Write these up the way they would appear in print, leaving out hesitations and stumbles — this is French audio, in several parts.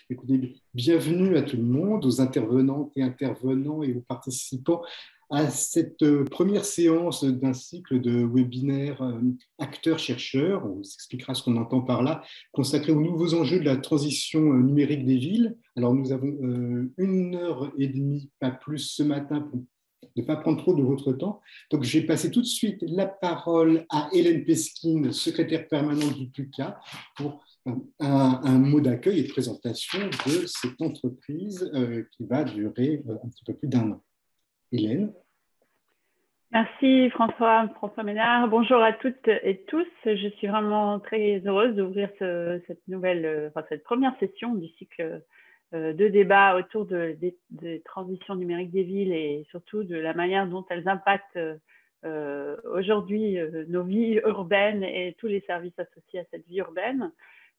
Écoutez, bienvenue à tout le monde, aux intervenantes et intervenants et aux participants à cette première séance d'un cycle de webinaires acteurs-chercheurs. On s'expliquera ce qu'on entend par là, consacré aux nouveaux enjeux de la transition numérique des villes. Alors, nous avons 1 heure et demie, pas plus, ce matin pour ne pas prendre trop de votre temps. Donc, je vais passer tout de suite la parole à Hélène Pesquine, secrétaire permanente du PUCA, pour un mot d'accueil et de présentation de cette entreprise qui va durer un petit peu plus d'1 an. Hélène. Merci François Ménard. Bonjour à toutes et tous. Je suis vraiment très heureuse d'ouvrir cette première session du cycle de débat autour des transitions numériques des villes et surtout de la manière dont elles impactent aujourd'hui nos vies urbaines et tous les services associés à cette vie urbaine.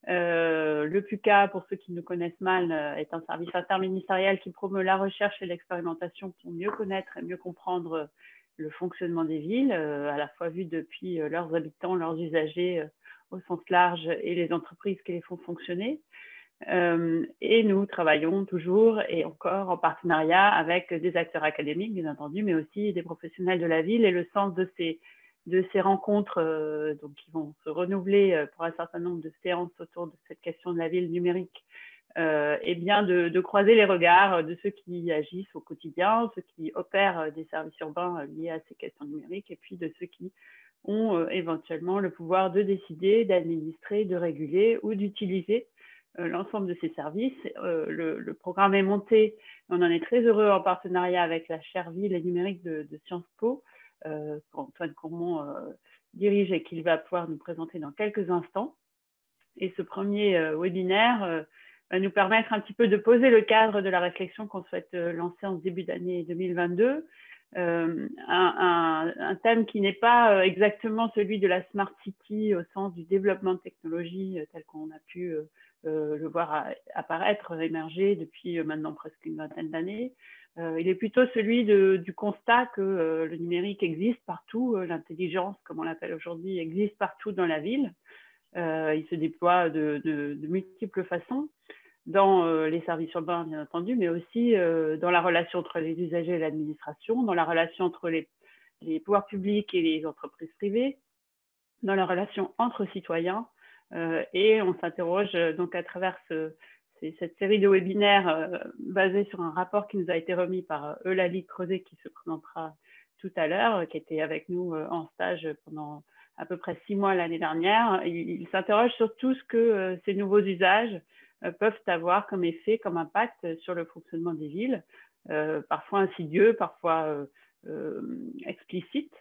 Le PUCA, pour ceux qui nous connaissent mal, est un service interministériel qui promeut la recherche et l'expérimentation pour mieux connaître et mieux comprendre le fonctionnement des villes, à la fois vu depuis leurs habitants, leurs usagers au sens large et les entreprises qui les font fonctionner. Et nous travaillons toujours et encore en partenariat avec des acteurs académiques, bien entendu, mais aussi des professionnels de la ville. Et le sens de ces rencontres donc, qui vont se renouveler pour un certain nombre de séances autour de cette question de la ville numérique, et bien de croiser les regards de ceux qui agissent au quotidien, ceux qui opèrent des services urbains liés à ces questions numériques, et puis de ceux qui ont éventuellement le pouvoir de décider, d'administrer, de réguler ou d'utiliser l'ensemble de ces services. Le programme est monté, on en est très heureux en partenariat avec la chaire Ville et numérique de Sciences Po, qu'Antoine Courmont dirige et qu'il va pouvoir nous présenter dans quelques instants. Et ce premier webinaire va nous permettre un petit peu de poser le cadre de la réflexion qu'on souhaite lancer en ce début d'année 2022. Un thème qui n'est pas exactement celui de la Smart City au sens du développement de technologies tel qu'on a pu le voir apparaître, émerger depuis maintenant presque une vingtaine d'années. Il est plutôt celui du constat que le numérique existe partout, l'intelligence, comme on l'appelle aujourd'hui, existe partout dans la ville. Il se déploie de multiples façons dans les services urbains, bien entendu, mais aussi dans la relation entre les usagers et l'administration, dans la relation entre les pouvoirs publics et les entreprises privées, dans la relation entre citoyens. Et on s'interroge donc à travers cette série de webinaires basés sur un rapport qui nous a été remis par Eulalie Creuset, qui se présentera tout à l'heure, qui était avec nous en stage pendant à peu près 6 mois l'année dernière. Il s'interroge sur tout ce que ces nouveaux usages peuvent avoir comme effet, comme impact sur le fonctionnement des villes, parfois insidieux, parfois explicite.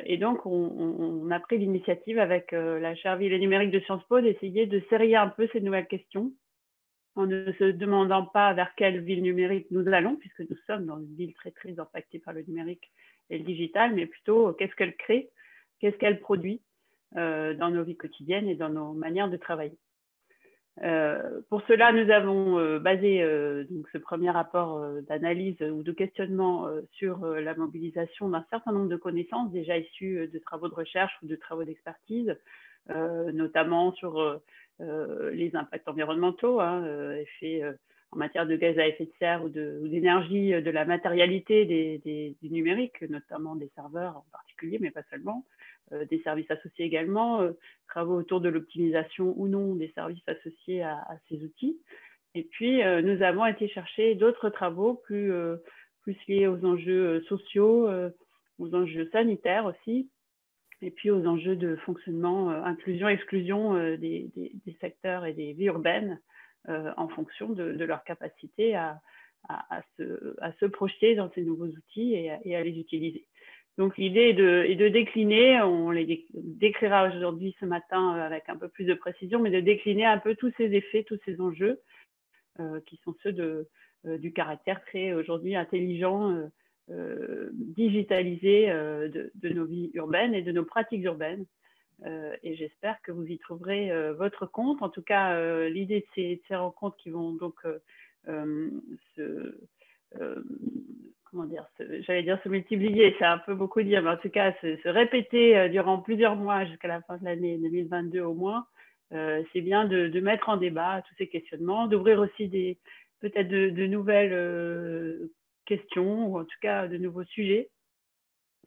Et donc, on a pris l'initiative avec la chaire Ville et numérique de Sciences Po d'essayer de serrer un peu ces nouvelles questions en ne se demandant pas vers quelle ville numérique nous allons, puisque nous sommes dans une ville très, très impactée par le numérique et le digital, mais plutôt qu'est-ce qu'elle crée, qu'est-ce qu'elle produit dans nos vies quotidiennes et dans nos manières de travailler. Pour cela, nous avons basé donc ce premier rapport d'analyse ou de questionnement sur la mobilisation d'un certain nombre de connaissances déjà issues de travaux de recherche ou de travaux d'expertise, notamment sur les impacts environnementaux, effets en matière de gaz à effet de serre ou d'énergie, de la matérialité du numérique, notamment des serveurs en particulier, mais pas seulement, des services associés également, travaux autour de l'optimisation ou non des services associés à ces outils. Et puis, nous avons été chercher d'autres travaux plus liés aux enjeux sociaux, aux enjeux sanitaires aussi, et puis aux enjeux de fonctionnement, inclusion, exclusion des secteurs et des vies urbaines en fonction de leur capacité à se projeter dans ces nouveaux outils et à les utiliser. Donc l'idée est de décliner, on les décrira aujourd'hui ce matin avec un peu plus de précision, mais de décliner un peu tous ces effets, tous ces enjeux qui sont ceux du caractère très aujourd'hui intelligent, digitalisé de nos vies urbaines et de nos pratiques urbaines. Et j'espère que vous y trouverez votre compte. En tout cas, l'idée de ces rencontres qui vont donc se multiplier, c'est un peu beaucoup dire, mais en tout cas se répéter durant plusieurs mois jusqu'à la fin de l'année 2022 au moins, c'est bien de mettre en débat tous ces questionnements, d'ouvrir aussi peut-être de nouvelles questions, ou en tout cas de nouveaux sujets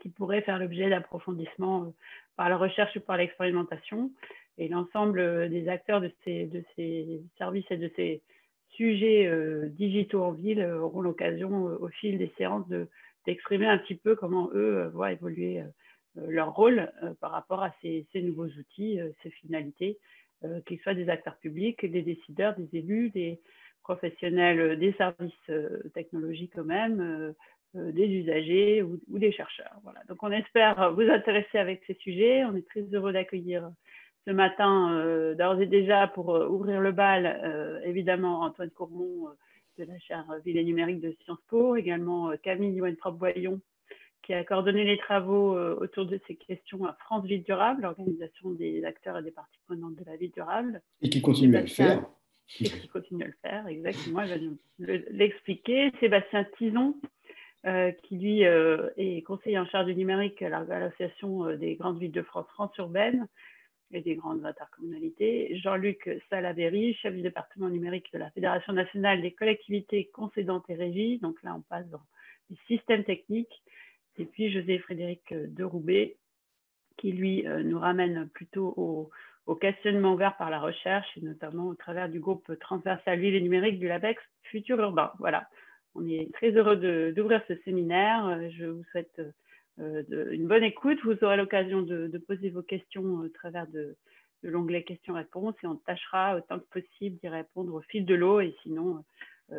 qui pourraient faire l'objet d'approfondissement par la recherche ou par l'expérimentation. Et l'ensemble des acteurs de ces services et de ces sujets digitaux en ville auront l'occasion au fil des séances d'exprimer un petit peu comment eux voient évoluer leur rôle par rapport à ces nouveaux outils, ces finalités, qu'ils soient des acteurs publics, des décideurs, des élus, des professionnels des services technologiques eux-mêmes, des usagers ou des chercheurs. Voilà. Donc on espère vous intéresser avec ces sujets. On est très heureux d'accueillir ce matin, d'ores et déjà, pour ouvrir le bal, évidemment, Antoine Courmont de la chaire Ville et Numérique de Sciences Po, également Camille Wentrop-Boyon, qui a coordonné les travaux autour de ces questions à France Ville Durable, l'organisation des acteurs et des parties prenantes de la ville durable. Et qui continue à le faire. Et qui continue à le faire, exactement. Il va nous l'expliquer. Sébastien Tison, qui lui est conseiller en charge du numérique à l'association des grandes villes de France, France urbaine, et des grandes intercommunalités. Jean-Luc Salaberry, chef du département numérique de la Fédération nationale des collectivités concédantes et régies. Donc là, on passe dans les systèmes techniques. Et puis José-Frédéric Deroubé, qui lui nous ramène plutôt au questionnement ouvert par la recherche, et notamment au travers du groupe transversal Ville et numérique du LABEX Futur Urbain. Voilà, on est très heureux d'ouvrir ce séminaire. Je vous souhaite une bonne écoute. Vous aurez l'occasion de poser vos questions au travers de l'onglet questions-réponses, et on tâchera autant que possible d'y répondre au fil de l'eau, et sinon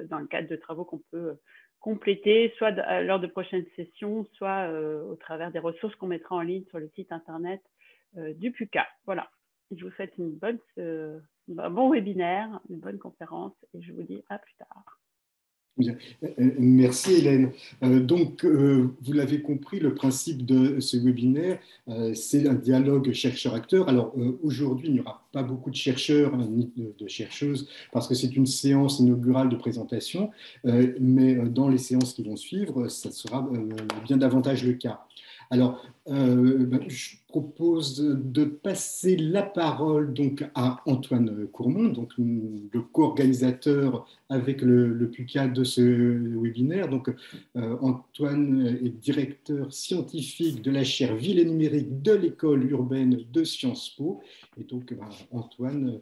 dans le cadre de travaux qu'on peut compléter, soit lors de prochaines sessions, soit au travers des ressources qu'on mettra en ligne sur le site internet du PUCA. Voilà, je vous souhaite un bon webinaire, une bonne conférence, et je vous dis à plus tard. Bien. Merci Hélène. Donc, vous l'avez compris, le principe de ce webinaire, c'est un dialogue chercheur-acteur. Alors, aujourd'hui, il n'y aura pas beaucoup de chercheurs ni de chercheuses parce que c'est une séance inaugurale de présentation, mais dans les séances qui vont suivre, ça sera bien davantage le cas. Alors, je propose de passer la parole donc à Antoine Courmont, donc le co-organisateur avec le PUCA de ce webinaire. Donc, Antoine est directeur scientifique de la chaire Ville et numérique de l'école urbaine de Sciences Po. Et donc, Antoine,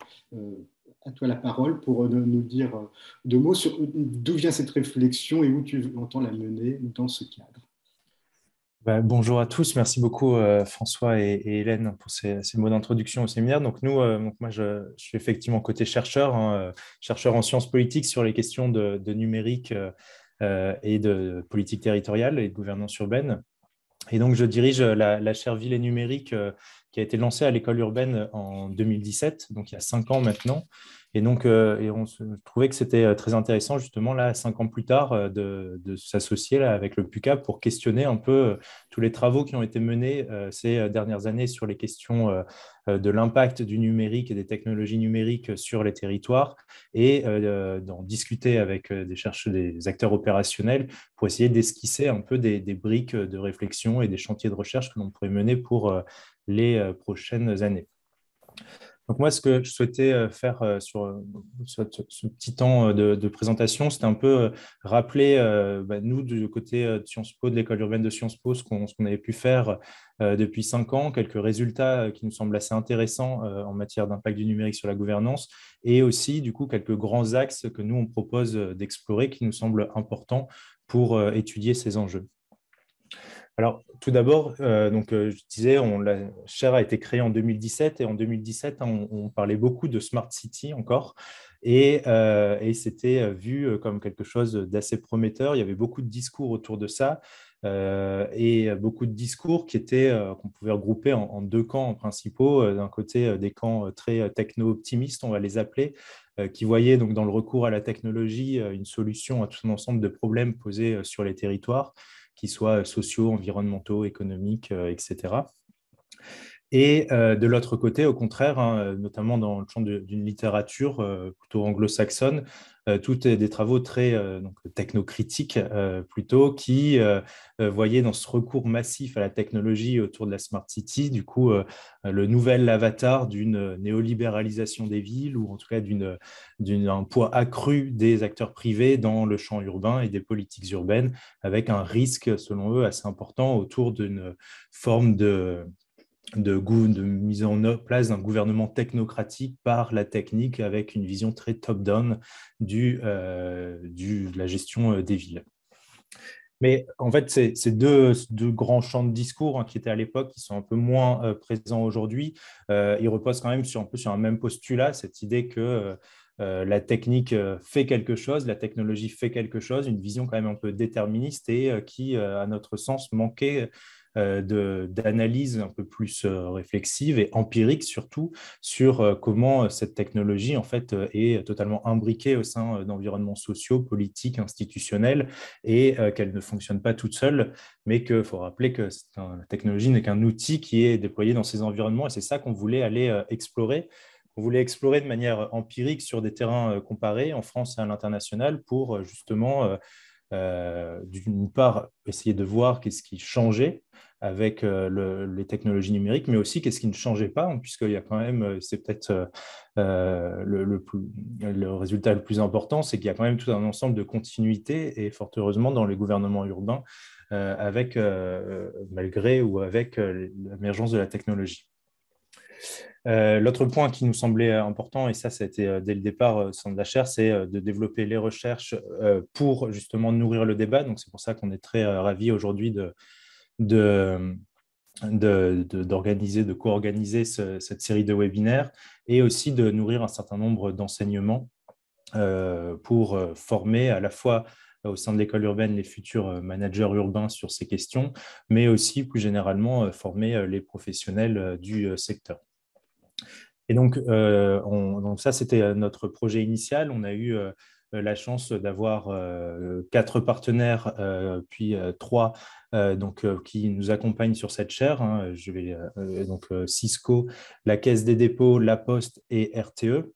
à toi la parole pour nous dire deux mots sur d'où vient cette réflexion et où tu entends la mener dans ce cadre. Bonjour à tous, merci beaucoup François et Hélène pour ces mots d'introduction au séminaire. Donc moi je suis effectivement côté chercheur, chercheur en sciences politiques sur les questions de numérique et de politique territoriale et de gouvernance urbaine. Et donc je dirige la chaire Ville et numérique qui a été lancée à l'école urbaine en 2017, donc il y a 5 ans maintenant. Et donc, on trouvait que c'était très intéressant, justement, là, 5 ans plus tard, de s'associer avec le PUCA pour questionner un peu tous les travaux qui ont été menés ces dernières années sur les questions de l'impact du numérique et des technologies numériques sur les territoires, et d'en discuter avec des chercheurs, des acteurs opérationnels pour essayer d'esquisser un peu des briques de réflexion et des chantiers de recherche que l'on pourrait mener pour les prochaines années. Donc moi, ce que je souhaitais faire sur ce petit temps de présentation, c'était un peu rappeler, nous, du côté de Sciences Po, de l'école urbaine de Sciences Po, ce qu'on avait pu faire depuis 5 ans, quelques résultats qui nous semblent assez intéressants en matière d'impact du numérique sur la gouvernance, et aussi, du coup, quelques grands axes que nous, on propose d'explorer qui nous semblent importants pour étudier ces enjeux. Alors, tout d'abord, je disais, la chaire a été créée en 2017, et en 2017, on parlait beaucoup de Smart City encore, et c'était vu comme quelque chose d'assez prometteur. Il y avait beaucoup de discours autour de ça, et beaucoup de discours qu'on pouvait regrouper en 2 camps principaux. D'un côté, des camps très techno-optimistes, on va les appeler, qui voyaient donc dans le recours à la technologie une solution à tout un ensemble de problèmes posés sur les territoires, qui soient sociaux, environnementaux, économiques, etc. Et de l'autre côté, au contraire, hein, notamment dans le champ d'une littérature plutôt anglo-saxonne, tout est des travaux très donc, technocritiques plutôt, qui voyaient dans ce recours massif à la technologie autour de la Smart City, du coup, le nouvel avatar d'une néolibéralisation des villes, ou en tout cas d'un poids accru des acteurs privés dans le champ urbain et des politiques urbaines, avec un risque, selon eux, assez important autour d'une forme de mise en place d'un gouvernement technocratique par la technique, avec une vision très top-down de la gestion des villes. Mais en fait, ces deux grands champs de discours, hein, qui étaient à l'époque, qui sont un peu moins présents aujourd'hui, ils reposent quand même un peu sur un même postulat, cette idée que la technique fait quelque chose, la technologie fait quelque chose, une vision quand même un peu déterministe et qui, à notre sens, manquait d'analyse un peu plus réflexive et empirique surtout sur comment cette technologie en fait est totalement imbriquée au sein d'environnements sociaux, politiques, institutionnels, et qu'elle ne fonctionne pas toute seule, mais qu'il faut rappeler que la technologie n'est qu'un outil qui est déployé dans ces environnements, et c'est ça qu'on voulait aller explorer. On voulait explorer de manière empirique sur des terrains comparés en France et à l'international pour justement, d'une part, essayer de voir qu'est-ce qui changeait avec les technologies numériques, mais aussi qu'est-ce qui ne changeait pas, hein, puisqu'il y a quand même, c'est peut-être le résultat le plus important, c'est qu'il y a quand même tout un ensemble de continuités, et fort heureusement dans les gouvernements urbains, malgré ou avec l'émergence de la technologie. L'autre point qui nous semblait important, et ça a été dès le départ au sein de la chaire, c'est de développer les recherches pour justement nourrir le débat. Donc c'est pour ça qu'on est très ravis aujourd'hui d'organiser, de co-organiser cette série de webinaires, et aussi de nourrir un certain nombre d'enseignements pour former à la fois au sein de l'école urbaine les futurs managers urbains sur ces questions, mais aussi plus généralement former les professionnels du secteur. Et donc ça, c'était notre projet initial. On a eu la chance d'avoir 4 partenaires, puis 3 qui nous accompagnent sur cette chaire, hein. Cisco, la Caisse des dépôts, La Poste et RTE.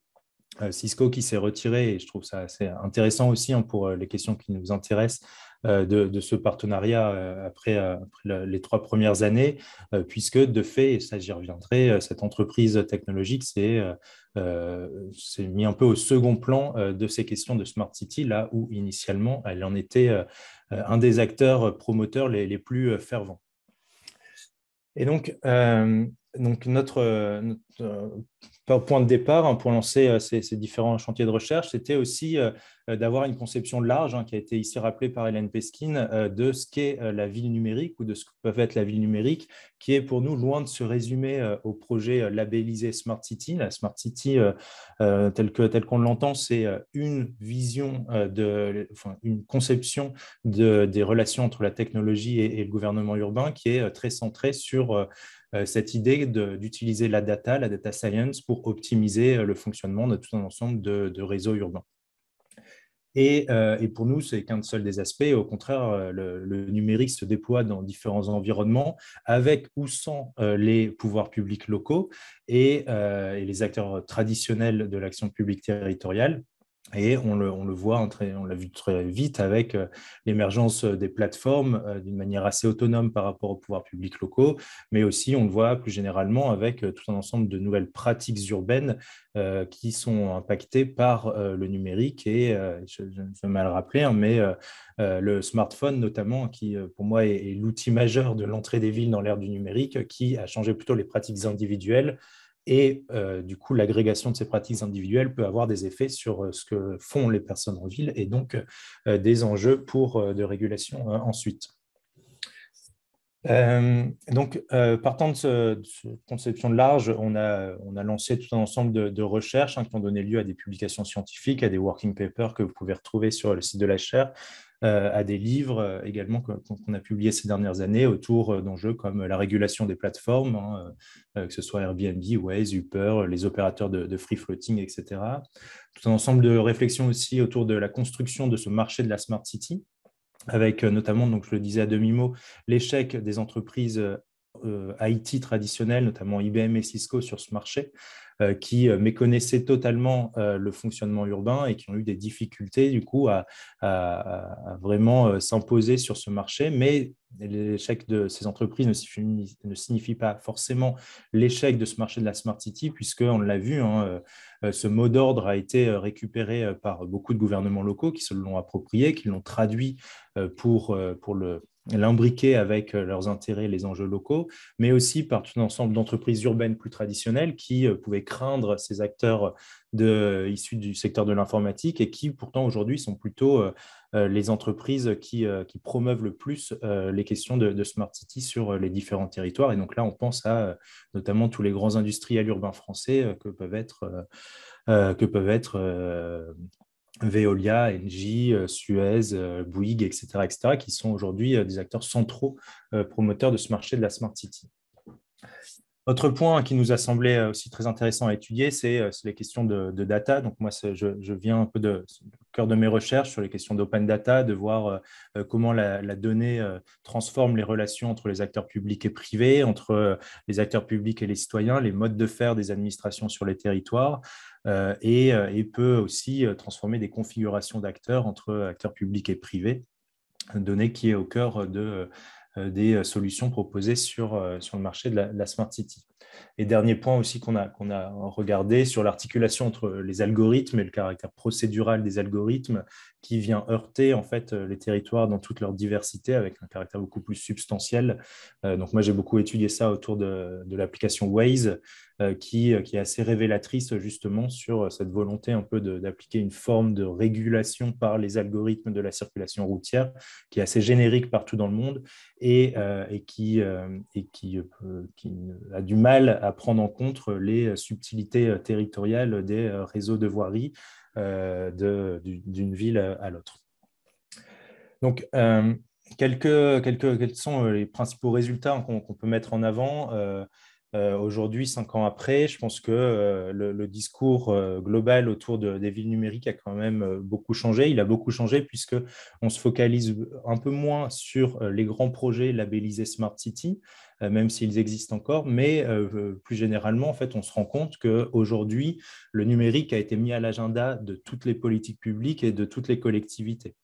Cisco qui s'est retiré, et je trouve ça assez intéressant aussi, hein, pour les questions qui nous intéressent, de ce partenariat après les 3 premières années, puisque de fait, et ça j'y reviendrai, cette entreprise technologique s'est mis un peu au second plan de ces questions de Smart City, là où initialement elle en était un des acteurs promoteurs les plus fervents. Et donc notre point de départ, hein, pour lancer ces différents chantiers de recherche, c'était aussi d'avoir une conception large, hein, qui a été ici rappelée par Hélène Peskin, de ce qu'est la ville numérique, ou de ce que peut être la ville numérique, qui est pour nous loin de se résumer au projet labellisé Smart City. La Smart City, telle qu'on l'entend, c'est une vision, une conception des relations entre la technologie et le gouvernement urbain, qui est très centrée sur cette idée d'utiliser la data science, pour optimiser le fonctionnement de tout un ensemble de réseaux urbains. Et pour nous, ce n'est qu'un seul des aspects. Au contraire, le numérique se déploie dans différents environnements, avec ou sans les pouvoirs publics locaux et les acteurs traditionnels de l'action publique territoriale. Et on le voit, on l'a vu très vite avec l'émergence des plateformes d'une manière assez autonome par rapport aux pouvoirs publics locaux, mais aussi on le voit plus généralement avec tout un ensemble de nouvelles pratiques urbaines qui sont impactées par le numérique. Et je vais mal rappeler, hein, mais le smartphone notamment, qui pour moi est l'outil majeur de l'entrée des villes dans l'ère du numérique, qui a changé plutôt les pratiques individuelles. Et du coup, l'agrégation de ces pratiques individuelles peut avoir des effets sur ce que font les personnes en ville, et donc des enjeux de régulation ensuite. Partant de cette conception large, on a lancé tout un ensemble de recherches, hein, qui ont donné lieu à des publications scientifiques, à des working papers que vous pouvez retrouver sur le site de la chaire, à des livres également qu'on a publiés ces dernières années autour d'enjeux comme la régulation des plateformes, hein, que ce soit Airbnb, Waze, Uber, les opérateurs de free floating, etc. Tout un ensemble de réflexions aussi autour de la construction de ce marché de la Smart City, avec notamment, donc je le disais à demi-mot, l'échec des entreprises IT traditionnels, notamment IBM et Cisco sur ce marché, qui méconnaissaient totalement le fonctionnement urbain et qui ont eu des difficultés du coup à vraiment s'imposer sur ce marché. Mais l'échec de ces entreprises ne signifie pas forcément l'échec de ce marché de la Smart City, puisqu'on l'a vu, hein, ce mot d'ordre a été récupéré par beaucoup de gouvernements locaux qui se l'ont approprié, qui l'ont traduit pour l'imbriquer avec leurs intérêts, les enjeux locaux, mais aussi par tout un ensemble d'entreprises urbaines plus traditionnelles qui pouvaient craindre ces acteurs issus du secteur de l'informatique et qui pourtant aujourd'hui sont plutôt les entreprises qui promeuvent le plus les questions de Smart City sur les différents territoires. Et donc là, on pense à notamment tous les grands industriels urbains français que peuvent être Veolia, Engie, Suez, Bouygues, etc., qui sont aujourd'hui des acteurs centraux promoteurs de ce marché de la Smart City. Autre point qui nous a semblé aussi très intéressant à étudier, c'est les questions de data. Donc moi, je viens un peu du cœur de mes recherches sur les questions d'open data, de voir comment la donnée transforme les relations entre les acteurs publics et privés, entre les acteurs publics et les citoyens, les modes de faire des administrations sur les territoires, et peut aussi transformer des configurations d'acteurs entre acteurs publics et privés, donnée qui est au cœur des solutions proposées sur le marché de la Smart City. Et dernier point aussi qu'on a regardé sur l'articulation entre les algorithmes et le caractère procédural des algorithmes qui vient heurter en fait les territoires dans toute leur diversité avec un caractère beaucoup plus substantiel. Donc moi j'ai beaucoup étudié ça autour de l'application Waze qui est assez révélatrice justement sur cette volonté un peu d'appliquer une forme de régulation par les algorithmes de la circulation routière qui est assez générique partout dans le monde et qui a du mal à prendre en compte les subtilités territoriales des réseaux de voirie d'une ville à l'autre. Donc, quels sont les principaux résultats qu'on peut mettre en avant aujourd'hui, 5 ans après? Je pense que le discours global autour des villes numériques a quand même beaucoup changé. Il a beaucoup changé puisqu'on se focalise un peu moins sur les grands projets labellisés Smart City, même s'ils existent encore, mais plus généralement, en fait, on se rend compte qu'aujourd'hui, le numérique a été mis à l'agenda de toutes les politiques publiques et de toutes les collectivités.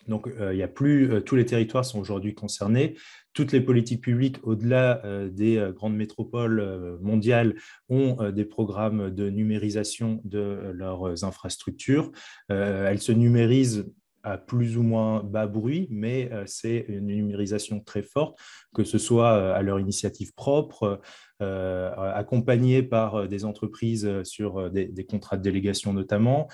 Donc, il y a plus, tous les territoires sont aujourd'hui concernés. Toutes les politiques publiques, au-delà des grandes métropoles mondiales, ont des programmes de numérisation de leurs infrastructures. Elles se numérisent à plus ou moins bas bruit, mais c'est une numérisation très forte, que ce soit à leur initiative propre, accompagnée par des entreprises sur des contrats de délégation notamment,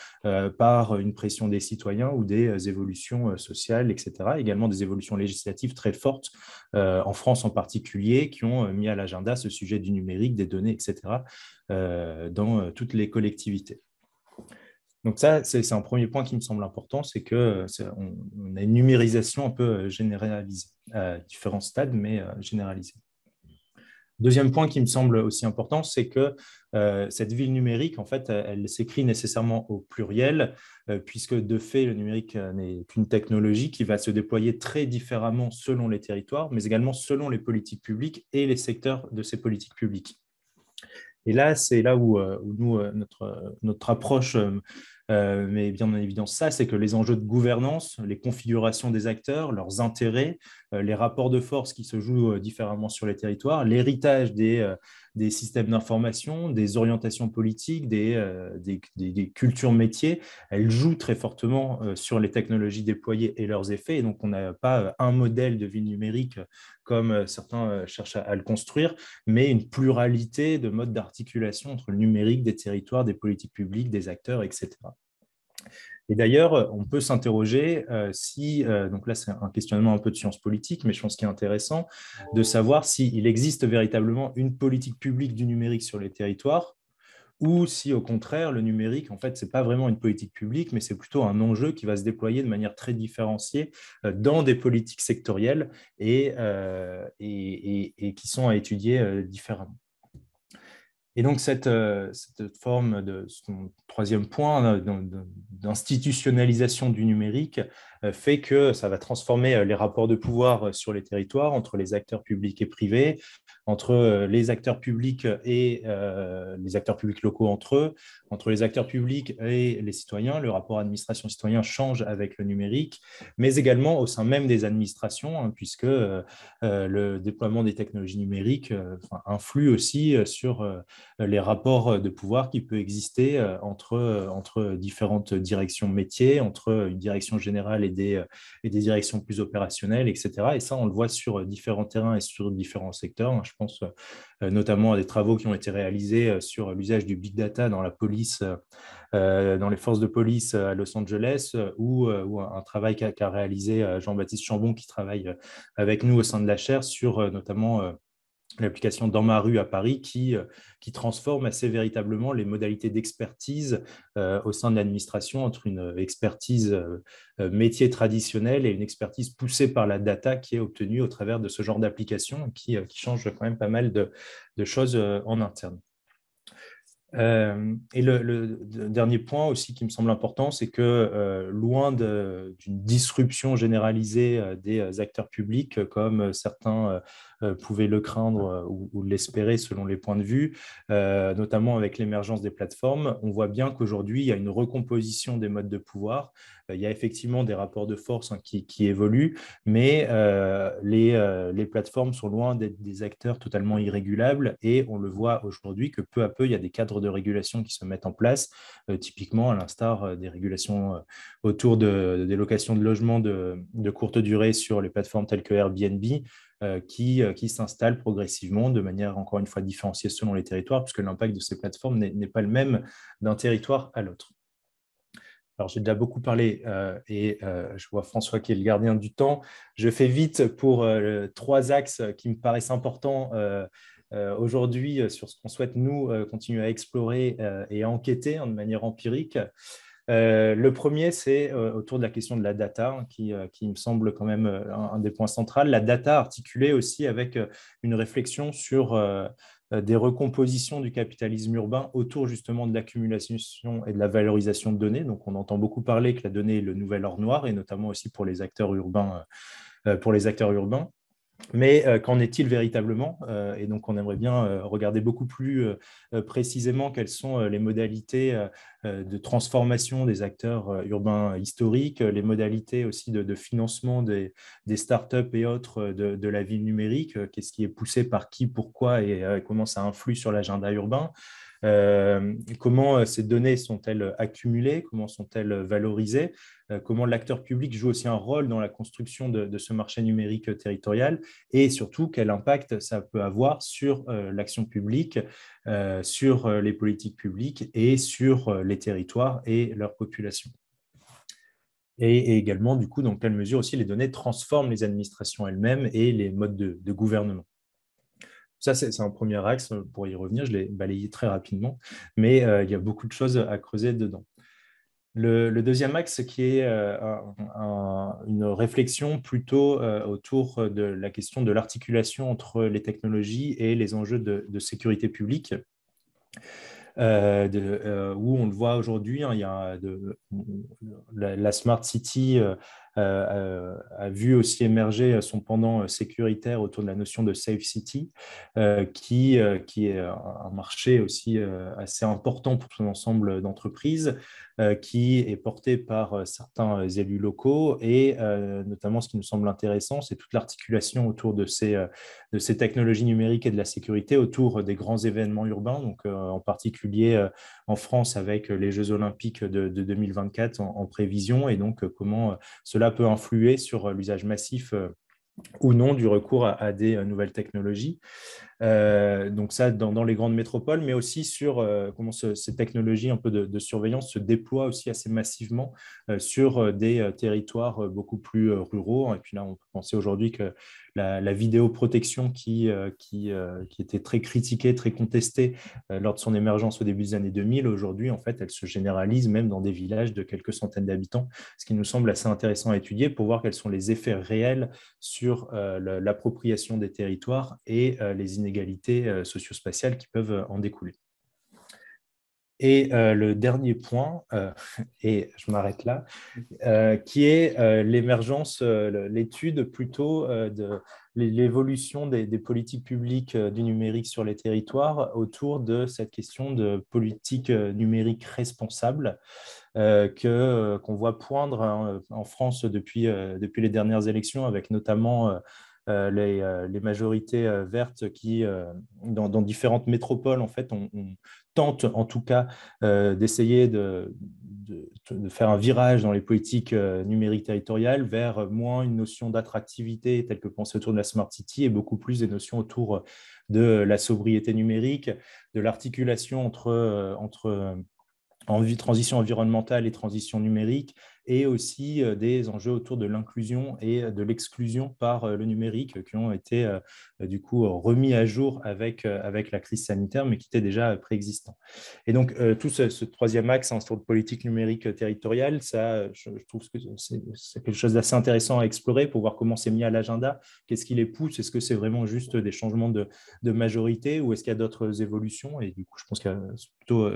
par une pression des citoyens ou des évolutions sociales, etc. Également des évolutions législatives très fortes, en France en particulier, qui ont mis à l'agenda ce sujet du numérique, des données, etc., dans toutes les collectivités. Donc ça, c'est un premier point qui me semble important, c'est qu'on a une numérisation un peu généralisée, à différents stades, mais généralisée. Deuxième point qui me semble aussi important, c'est que cette ville numérique, en fait, elle s'écrit nécessairement au pluriel, puisque de fait, le numérique n'est qu'une technologie qui va se déployer très différemment selon les territoires, mais également selon les politiques publiques et les secteurs de ces politiques publiques. Et là, c'est là où nous, notre approche met bien en évidence ça, c'est que les enjeux de gouvernance, les configurations des acteurs, leurs intérêts, les rapports de force qui se jouent différemment sur les territoires, l'héritage des systèmes d'information, des orientations politiques, des cultures métiers, elles jouent très fortement sur les technologies déployées et leurs effets. Et donc, on n'a pas un modèle de ville numérique comme certains cherchent à le construire, mais une pluralité de modes d'articulation entre le numérique, des territoires, des politiques publiques, des acteurs, etc. Et d'ailleurs, on peut s'interroger si, donc là c'est un questionnement un peu de science politique, mais je pense qu'il est intéressant de savoir s'il existe véritablement une politique publique du numérique sur les territoires, ou si au contraire le numérique, en fait, ce n'est pas vraiment une politique publique, mais c'est plutôt un enjeu qui va se déployer de manière très différenciée dans des politiques sectorielles et qui sont à étudier différemment. Et donc, cette forme de son troisième point d'institutionnalisation du numérique fait que ça va transformer les rapports de pouvoir sur les territoires entre les acteurs publics et privés, entre les acteurs publics et les acteurs publics locaux entre eux, entre les acteurs publics et les citoyens. Le rapport administration-citoyen change avec le numérique, mais également au sein même des administrations, hein, puisque le déploiement des technologies numériques influe aussi sur les rapports de pouvoir qui peuvent exister entre différentes directions métiers, entre une direction générale et des directions plus opérationnelles, etc. Et ça, on le voit sur différents terrains et sur différents secteurs. Je pense notamment à des travaux qui ont été réalisés sur l'usage du big data dans la police, dans les forces de police à Los Angeles, ou un travail qu'a réalisé Jean-Baptiste Chambon, qui travaille avec nous au sein de la chaire sur notamment l'application Dans ma rue à Paris qui transforme assez véritablement les modalités d'expertise au sein de l'administration entre une expertise métier traditionnelle et une expertise poussée par la data qui est obtenue au travers de ce genre d'application qui change quand même pas mal de choses en interne. Et le dernier point aussi qui me semble important, c'est que loin d'une disruption généralisée des acteurs publics, comme certains pouvaient le craindre ou l'espérer selon les points de vue, notamment avec l'émergence des plateformes, on voit bien qu'aujourd'hui, il y a une recomposition des modes de pouvoir. Il y a effectivement des rapports de force qui évoluent, mais les plateformes sont loin d'être des acteurs totalement irrégulables, et on le voit aujourd'hui que peu à peu, il y a des cadres de régulation qui se mettent en place, typiquement à l'instar des régulations autour des locations de logements de courte durée sur les plateformes telles que Airbnb, qui s'installent progressivement de manière, encore une fois, différenciée selon les territoires, puisque l'impact de ces plateformes n'est pas le même d'un territoire à l'autre. Alors, j'ai déjà beaucoup parlé et je vois François qui est le gardien du temps. Je fais vite pour 3 axes qui me paraissent importants aujourd'hui sur ce qu'on souhaite, nous, continuer à explorer et à enquêter de manière empirique. Le premier, c'est autour de la question de la data, hein, qui me semble quand même un des points centraux. La data articulée aussi avec une réflexion sur des recompositions du capitalisme urbain autour justement de l'accumulation et de la valorisation de données. Donc, on entend beaucoup parler que la donnée est le nouvel or noir, et notamment aussi pour les acteurs urbains. Mais qu'en est-il véritablement? Et donc, on aimerait bien regarder beaucoup plus précisément quelles sont les modalités de transformation des acteurs urbains historiques, les modalités aussi de financement des startups et autres de la ville numérique, qu'est-ce qui est poussé par qui, pourquoi, et comment ça influe sur l'agenda urbain. Comment ces données sont-elles accumulées, comment sont-elles valorisées, comment l'acteur public joue aussi un rôle dans la construction de ce marché numérique territorial, et surtout quel impact ça peut avoir sur l'action publique, sur les politiques publiques et sur les territoires et leur population. Et également, du coup, dans quelle mesure aussi les données transforment les administrations elles-mêmes et les modes de gouvernement. Ça, c'est un premier axe. Pour y revenir, je l'ai balayé très rapidement, mais il y a beaucoup de choses à creuser dedans. Le deuxième axe, qui est une réflexion plutôt autour de la question de l'articulation entre les technologies et les enjeux de sécurité publique. Où on le voit aujourd'hui, hein, il y a la Smart City a vu aussi émerger son pendant sécuritaire autour de la notion de Safe City, qui est un marché aussi assez important pour tout l'ensemble d'entreprises, qui est porté par certains élus locaux, et notamment ce qui nous semble intéressant, c'est toute l'articulation autour de ces technologies numériques et de la sécurité autour des grands événements urbains, donc en particulier en France avec les Jeux Olympiques de 2024 en prévision, et donc comment cela peut influer sur l'usage massif ou non du recours à des nouvelles technologies. Donc ça, dans les grandes métropoles, mais aussi sur comment ces technologies un peu de surveillance se déploient aussi assez massivement sur des territoires beaucoup plus ruraux. Et puis là, on peut penser aujourd'hui que la vidéoprotection qui était très critiquée, très contestée lors de son émergence au début des années 2000, aujourd'hui, en fait, elle se généralise même dans des villages de quelques centaines d'habitants, ce qui nous semble assez intéressant à étudier pour voir quels sont les effets réels sur l'appropriation des territoires et les inégalités socio-spatiales qui peuvent en découler. Et le dernier point, et je m'arrête là, qui est l'émergence, l'étude plutôt de l'évolution des politiques publiques du numérique sur les territoires autour de cette question de politique numérique responsable qu'on voit poindre en France depuis les dernières élections, avec notamment les majorités vertes qui, dans différentes métropoles, en fait, on tente en tout cas d'essayer de faire un virage dans les politiques numériques territoriales vers moins une notion d'attractivité telle que pensée autour de la Smart City et beaucoup plus des notions autour de la sobriété numérique, de l'articulation entre transition environnementale et transition numérique, et aussi des enjeux autour de l'inclusion et de l'exclusion par le numérique qui ont été du coup remis à jour avec la crise sanitaire, mais qui étaient déjà préexistants. Et donc, tout ce troisième axe sur de politique numérique territoriale, ça, je trouve que c'est quelque chose d'assez intéressant à explorer pour voir comment c'est mis à l'agenda, qu'est-ce qui les pousse, est-ce que c'est vraiment juste des changements de majorité ou est-ce qu'il y a d'autres évolutions? Et du coup, je pense que c'est plutôt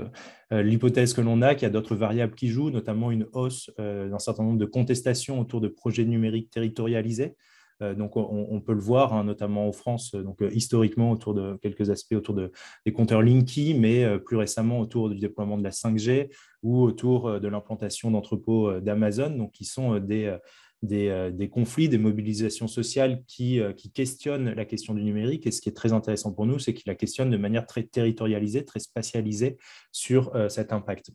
l'hypothèse que l'on a, qu'il y a d'autres variables qui jouent, notamment une hausse d'un certain nombre de contestations autour de projets numériques territorialisés. Donc, on peut le voir, hein, notamment en France, donc, historiquement, autour de quelques aspects autour des compteurs Linky, mais plus récemment autour du déploiement de la 5G ou autour de l'implantation d'entrepôts d'Amazon, donc qui sont des conflits, des mobilisations sociales qui questionnent la question du numérique. Et ce qui est très intéressant pour nous, c'est qu'ils la questionnent de manière très territorialisée, très spatialisée sur cet impact.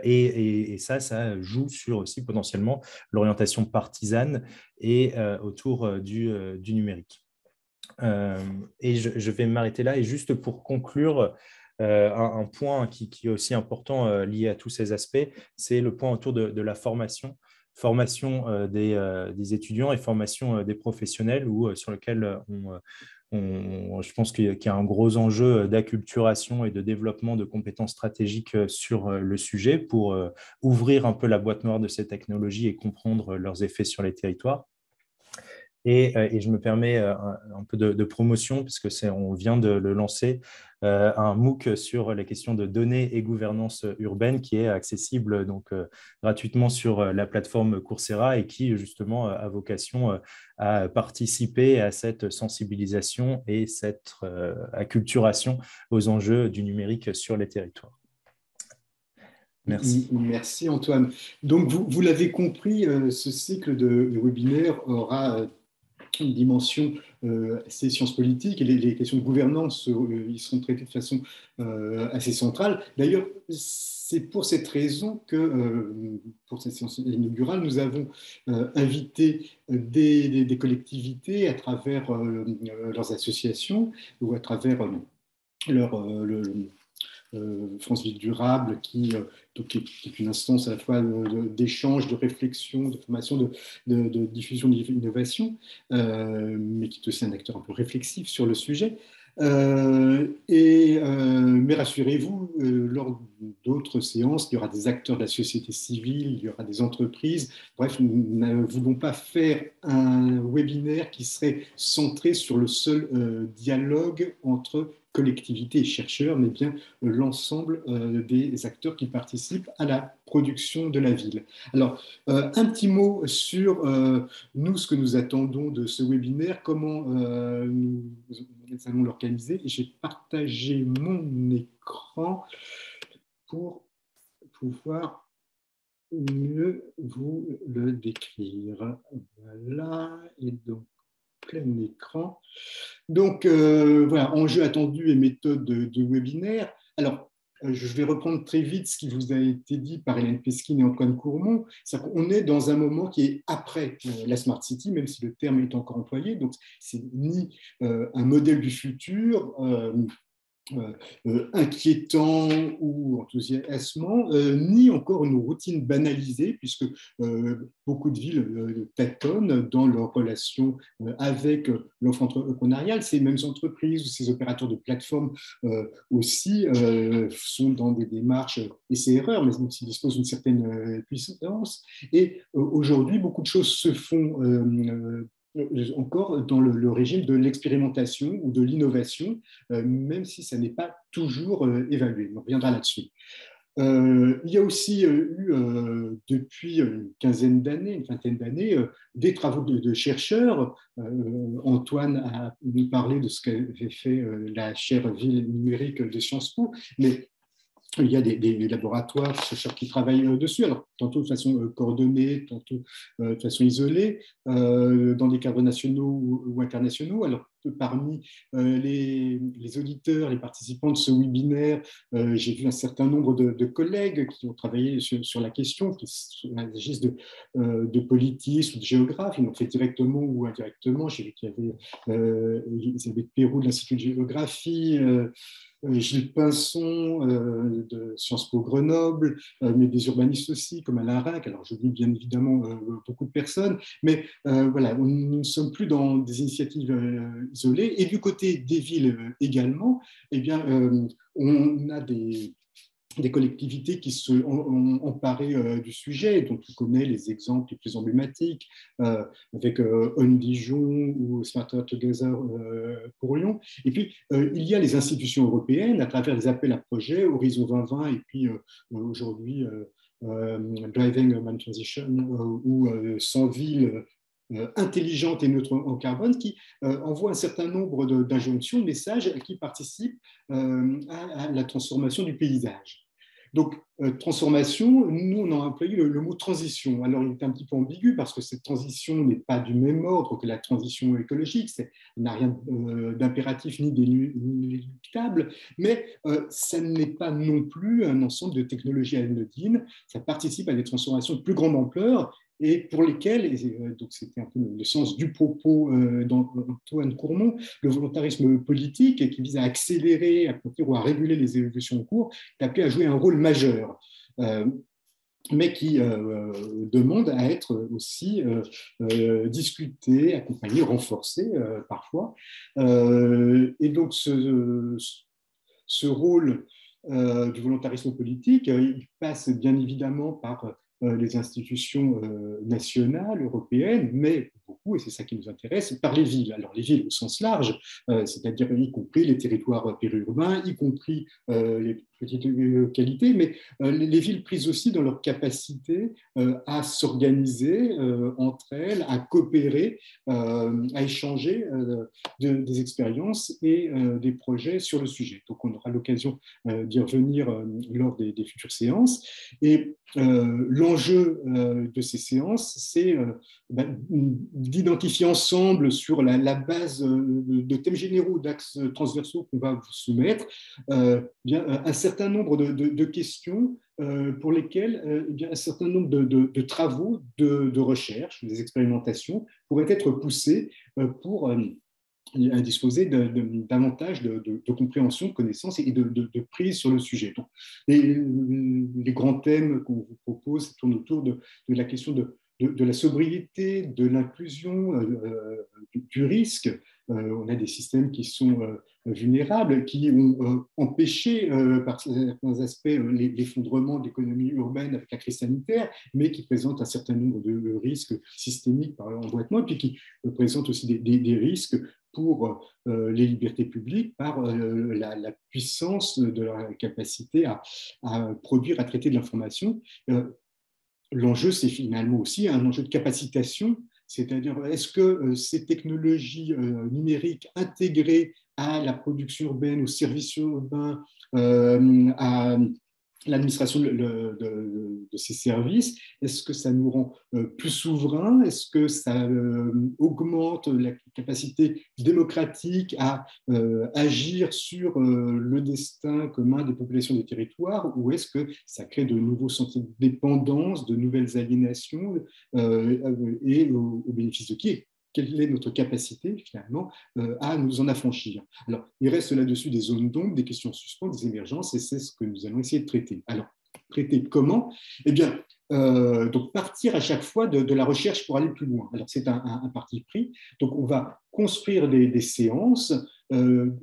Et ça joue sur aussi potentiellement l'orientation partisane et autour du numérique. Et je vais m'arrêter là. Et juste pour conclure, un point qui est aussi important lié à tous ces aspects, c'est le point autour de la formation des étudiants et formation des professionnels, sur lequel je pense qu'il y a un gros enjeu d'acculturation et de développement de compétences stratégiques sur le sujet pour ouvrir un peu la boîte noire de ces technologies et comprendre leurs effets sur les territoires. Et je me permets un peu de promotion, puisque on vient de le lancer, un MOOC sur les questions de données et gouvernance urbaine qui est accessible donc, gratuitement sur la plateforme Coursera et qui justement a vocation à participer à cette sensibilisation et cette acculturation aux enjeux du numérique sur les territoires. Merci. Merci Antoine. Donc vous l'avez compris, ce cycle de webinaires aura une dimension assez sciences politiques et les questions de gouvernance ils seront traitées de façon assez centrale. D'ailleurs, c'est pour cette raison que pour cette séance inaugurale, nous avons invité des collectivités à travers leurs associations ou à travers France Ville Durable, qui est une instance à la fois d'échange, de réflexion, de formation, de diffusion d'innovation, mais qui est aussi un acteur un peu réflexif sur le sujet. Mais rassurez-vous, lors d'autres séances, il y aura des acteurs de la société civile, il y aura des entreprises. Bref, nous ne voulons pas faire un webinaire qui serait centré sur le seul dialogue entre collectivités et chercheurs, mais bien l'ensemble des acteurs qui participent à la production de la ville. Alors, un petit mot sur nous, ce que nous attendons de ce webinaire, comment nous allons l'organiser. J'ai partagé mon écran pour pouvoir mieux vous le décrire. Voilà, et donc plein écran. Donc, voilà, enjeux attendus et méthodes de webinaire. Alors, je vais reprendre très vite ce qui vous a été dit par Hélène Pesquine et Antoine Courmont. On est dans un moment qui est après la Smart City, même si le terme est encore employé. Donc, c'est ni un modèle du futur, inquiétant ou enthousiasmant, ni encore une routine banalisée, puisque beaucoup de villes tâtonnent dans leurs relations avec l'offre entrepreneuriale. Ces mêmes entreprises ou ces opérateurs de plateformes aussi sont dans des démarches essais-erreurs, mais aussi disposent d'une certaine puissance. Et aujourd'hui, beaucoup de choses se font encore dans le régime de l'expérimentation ou de l'innovation, même si ça n'est pas toujours évalué. On reviendra là-dessus. Il y a aussi eu, depuis une quinzaine d'années, une vingtaine d'années, des travaux de chercheurs. Antoine a nous parlé de ce qu'avait fait la chaire Ville numérique de Sciences Po, mais il y a des laboratoires, des chercheurs qui travaillent dessus, alors tantôt de façon coordonnée, tantôt de façon isolée, dans des cadres nationaux ou internationaux. Alors, parmi les auditeurs, les participants de ce webinaire, j'ai vu un certain nombre de collègues qui ont travaillé sur la question, qu'il s'agisse de politistes ou de géographes. Ils l'ont fait directement ou indirectement. J'ai vu qu'il y avait Elisabeth Perroux de l'Institut de géographie, Gilles Pinson de Sciences Po Grenoble, mais des urbanistes aussi, comme Alain Rac. Alors, je dis bien évidemment beaucoup de personnes, mais voilà, nous ne sommes plus dans des initiatives isolées. Et du côté des villes également, eh bien, on a des collectivités qui se ont emparé du sujet, dont on connaît les exemples les plus emblématiques, avec On Dijon ou Smarter Together pour Lyon. Et puis, il y a les institutions européennes, à travers les appels à projets, Horizon 2020, et puis aujourd'hui, Driving Urban Transition, ou 100 villes intelligente et neutre en carbone, qui envoie un certain nombre d'injonctions, de messages qui participent à la transformation du paysage. Donc, transformation, nous, on a employé le mot transition. Alors, il est un petit peu ambigu parce que cette transition n'est pas du même ordre que la transition écologique. Ça n'a rien d'impératif ni d'inéluctable, mais ça n'est pas non plus un ensemble de technologies anodines. Ça participe à des transformations de plus grande ampleur et pour lesquels, donc c'était un peu le sens du propos d'Antoine Courmont, le volontarisme politique qui vise à accélérer, à contenir ou à réguler les évolutions en cours, est appelé à jouer un rôle majeur, mais qui demande à être aussi discuté, accompagné, renforcé parfois. Et donc ce rôle du volontarisme politique, il passe bien évidemment par les institutions nationales, européennes, mais beaucoup, et c'est ça qui nous intéresse, par les villes. Alors les villes au sens large, c'est-à-dire y compris les territoires périurbains, y compris les petites localités, mais les villes prises aussi dans leur capacité à s'organiser entre elles, à coopérer, à échanger des expériences et des projets sur le sujet. Donc on aura l'occasion d'y revenir lors des futures séances. Et l'enjeu de ces séances, c'est d'identifier ensemble sur la base de thèmes généraux, d'axes transversaux qu'on va vous soumettre, un certain nombre de questions pour lesquelles un certain nombre de travaux, de recherche, des expérimentations pourraient être poussés pour à disposer davantage de compréhension, de connaissances et de prise sur le sujet. Donc, les grands thèmes qu'on vous propose tournent autour de la question de la sobriété, de l'inclusion, du risque. On a des systèmes qui sont vulnérables, qui ont empêché par certains aspects l'effondrement de l'économie urbaine avec la crise sanitaire, mais qui présentent un certain nombre de risques systémiques par l'emboîtement, et puis qui présentent aussi des risques pour les libertés publiques par la puissance de leur capacité à produire, à traiter de l'information. L'enjeu, c'est finalement aussi un enjeu de capacitation, c'est-à-dire est-ce que ces technologies numériques intégrées à la production urbaine, aux services urbains, à l'administration de ces services, est-ce que ça nous rend plus souverains? Est-ce que ça augmente la capacité démocratique à agir sur le destin commun des populations des territoires? Ou est-ce que ça crée de nouveaux sentiments de dépendance, de nouvelles aliénations et au bénéfice de qui? Quelle est notre capacité, finalement, à nous en affranchir? Alors, il reste là-dessus des zones d'ombre, des questions suspenses, des émergences, et c'est ce que nous allons essayer de traiter. Alors, traiter comment? Eh bien, donc partir à chaque fois de la recherche pour aller plus loin. Alors, c'est un parti pris. Donc, on va construire des séances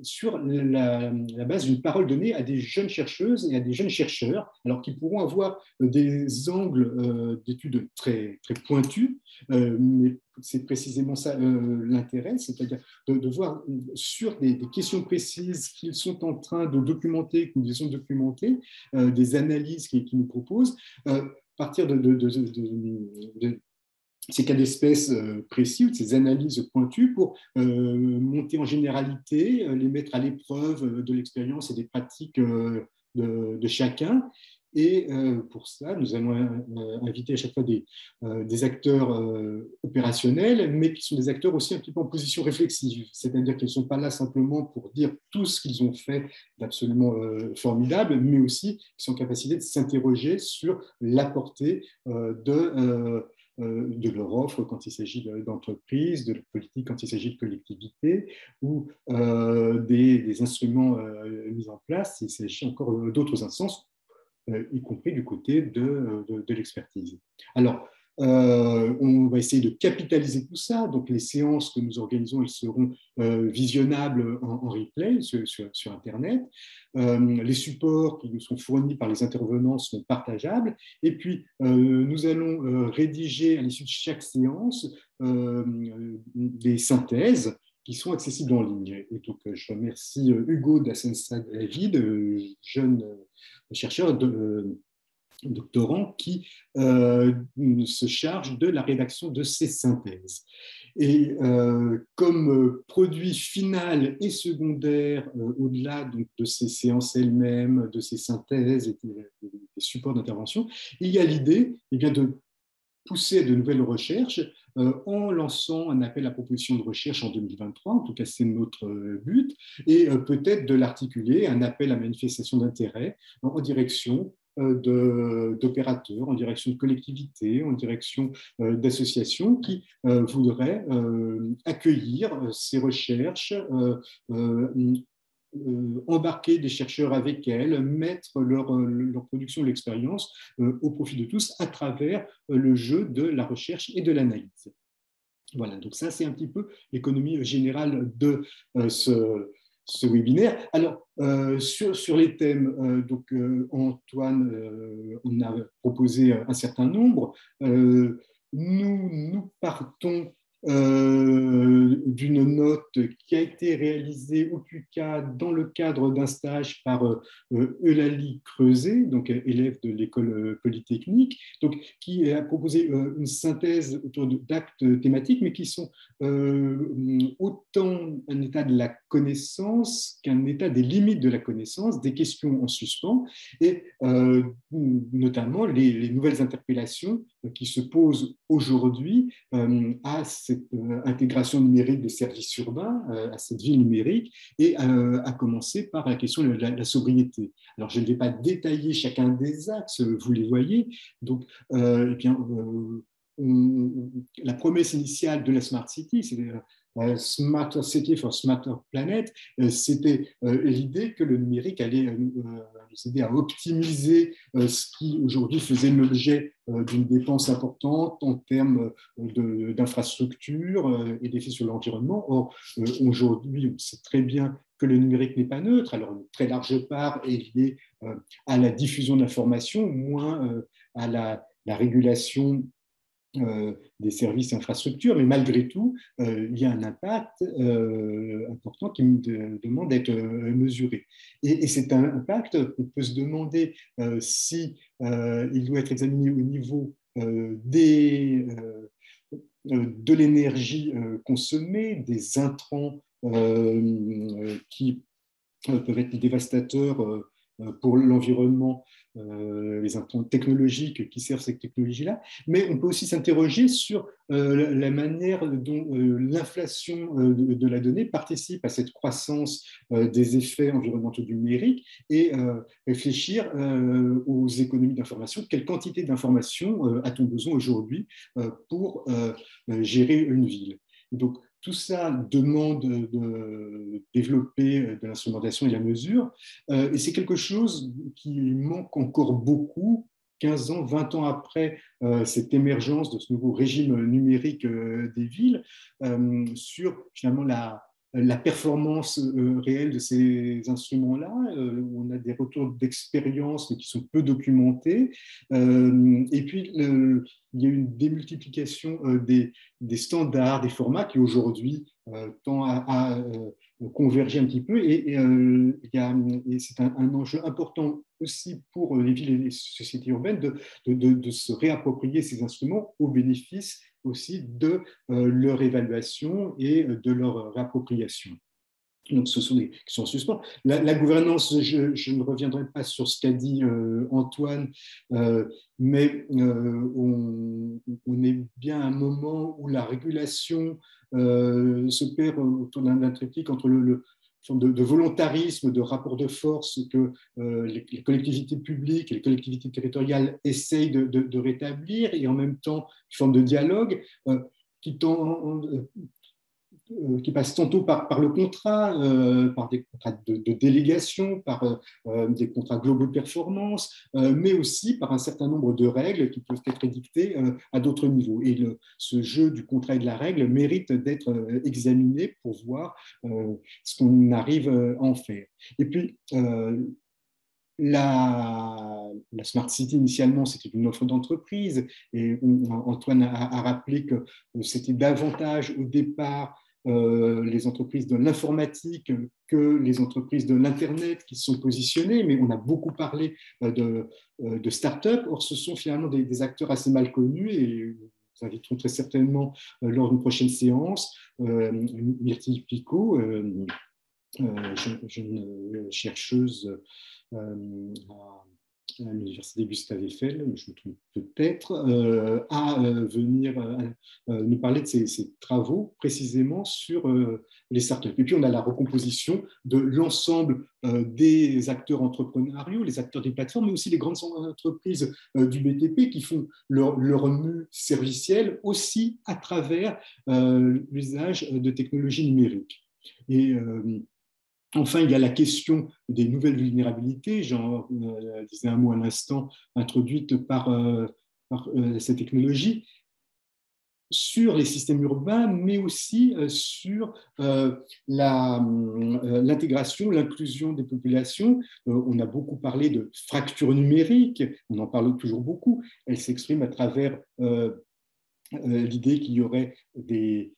sur la base d'une parole donnée à des jeunes chercheuses et à des jeunes chercheurs, alors qui pourront avoir des angles d'études très, très pointus, mais c'est précisément ça l'intérêt, c'est-à-dire de voir sur des questions précises qu'ils sont en train de documenter, qu'ils ont documentées, des analyses qu'ils nous proposent, partir de ces cas d'espèce précis ou de ces analyses pointues pour monter en généralité, les mettre à l'épreuve de l'expérience et des pratiques de chacun. Et pour ça, nous allons inviter à chaque fois des acteurs opérationnels, mais qui sont des acteurs aussi un petit peu en position réflexive. C'est-à-dire qu'ils ne sont pas là simplement pour dire tout ce qu'ils ont fait d'absolument formidable, mais aussi qu'ils sont en capacité de s'interroger sur la portée de leur offre quand il s'agit d'entreprises, de leur politique quand il s'agit de collectivités, ou des instruments mis en place, il s'agit encore d'autres instances, y compris du côté de l'expertise. Alors, on va essayer de capitaliser tout ça. Donc, les séances que nous organisons, elles seront visionnables en replay sur Internet. Les supports qui nous sont fournis par les intervenants sont partageables. Et puis, nous allons rédiger à l'issue de chaque séance des synthèses qui sont accessibles en ligne. Et donc, je remercie Hugo David, jeune chercheur doctorant qui se charge de la rédaction de ces synthèses. Et comme produit final et secondaire, au-delà donc, de ces séances elles-mêmes, de ces synthèses et des supports d'intervention, il y a l'idée de pousser de nouvelles recherches en lançant un appel à proposition de recherche en 2023, en tout cas c'est notre but, et peut-être de l'articuler, un appel à manifestation d'intérêt en direction d'opérateurs, en direction de collectivités, en direction d'associations qui voudraient accueillir ces recherches, embarquer des chercheurs avec elles, mettre leur production, l'expérience au profit de tous à travers le jeu de la recherche et de l'analyse. Voilà, donc ça c'est un petit peu l'économie générale de ce webinaire. Alors, sur les thèmes, Antoine on a proposé un certain nombre. Nous partons d'une note qui a été réalisée au QCA dans le cadre d'un stage par Eulalie Creuset, donc élève de l'école polytechnique, donc, qui a proposé une synthèse autour d'actes thématiques, mais qui sont autant un état de la connaissance qu'un état des limites de la connaissance, des questions en suspens, et notamment les nouvelles interpellations qui se posent aujourd'hui à cette intégration numérique des services urbains, à cette ville numérique, et à commencer par la question de la sobriété. Alors, je ne vais pas détailler chacun des axes, vous les voyez. Donc, la promesse initiale de la Smart City, c'est Smarter City for Smarter Planet, c'était l'idée que le numérique allait nous aider à optimiser ce qui aujourd'hui faisait l'objet d'une dépense importante en termes d'infrastructures et d'effets sur l'environnement. Or, aujourd'hui, on sait très bien que le numérique n'est pas neutre. Alors, une très large part est liée à la diffusion d'informations, moins à la régulation des services infrastructures, mais malgré tout, il y a un impact important qui demande d'être mesuré. Et cet impact, on peut se demander si il doit être examiné au niveau de l'énergie consommée, des intrants qui peuvent être dévastateurs pour l'environnement, les intrants technologiques qui servent cette technologie-là, mais on peut aussi s'interroger sur la manière dont l'inflation de la donnée participe à cette croissance des effets environnementaux du numérique et réfléchir aux économies d'information. Quelle quantité d'informations a-t-on besoin aujourd'hui pour gérer une ville? Donc, tout ça demande de développer de l'instrumentation et la mesure. Et c'est quelque chose qui manque encore beaucoup, 15 ans, 20 ans après cette émergence de ce nouveau régime numérique des villes, sur finalement la performance réelle de ces instruments-là. On a des retours d'expérience qui sont peu documentés. Et puis, il y a une démultiplication des standards, des formats qui aujourd'hui tend à converger un petit peu. Et c'est un enjeu important aussi pour les villes et les sociétés urbaines de se réapproprier ces instruments au bénéfice aussi de leur évaluation et de leur réappropriation. Donc, ce sont des questions en suspens. La gouvernance, je ne reviendrai pas sur ce qu'a dit Antoine, mais on est bien à un moment où la régulation se perd autour d'un triptyque entre de volontarisme, de rapport de force que les collectivités publiques et les collectivités territoriales essayent de rétablir, et en même temps une forme de dialogue qui passe tantôt par le contrat, par des contrats de délégation, par des contrats globaux de performance, mais aussi par un certain nombre de règles qui peuvent être édictées à d'autres niveaux. Et ce jeu du contrat et de la règle mérite d'être examiné pour voir ce qu'on arrive à en faire. Et puis, la Smart City, initialement, c'était une offre d'entreprise, et Antoine a rappelé que c'était davantage au départ les entreprises de l'informatique que les entreprises de l'Internet qui se sont positionnées, mais on a beaucoup parlé de start-up. Or, ce sont finalement des acteurs assez mal connus, et nous inviterons très certainement lors d'une prochaine séance Myrtille Picot, jeune chercheuse à l'université Gustave Eiffel, je me trompe peut-être, à venir nous parler de ses travaux précisément sur les startups. Et puis on a la recomposition de l'ensemble des acteurs entrepreneuriaux, les acteurs des plateformes, mais aussi les grandes entreprises du BTP qui font leur mue servicielle aussi à travers l'usage de technologies numériques. Et enfin, il y a la question des nouvelles vulnérabilités, j'en disais un mot à l'instant, introduites par ces technologies, sur les systèmes urbains, mais aussi sur l'intégration, l'inclusion des populations. On a beaucoup parlé de fracture numérique, on en parle toujours beaucoup, elle s'exprime à travers l'idée qu'il y aurait des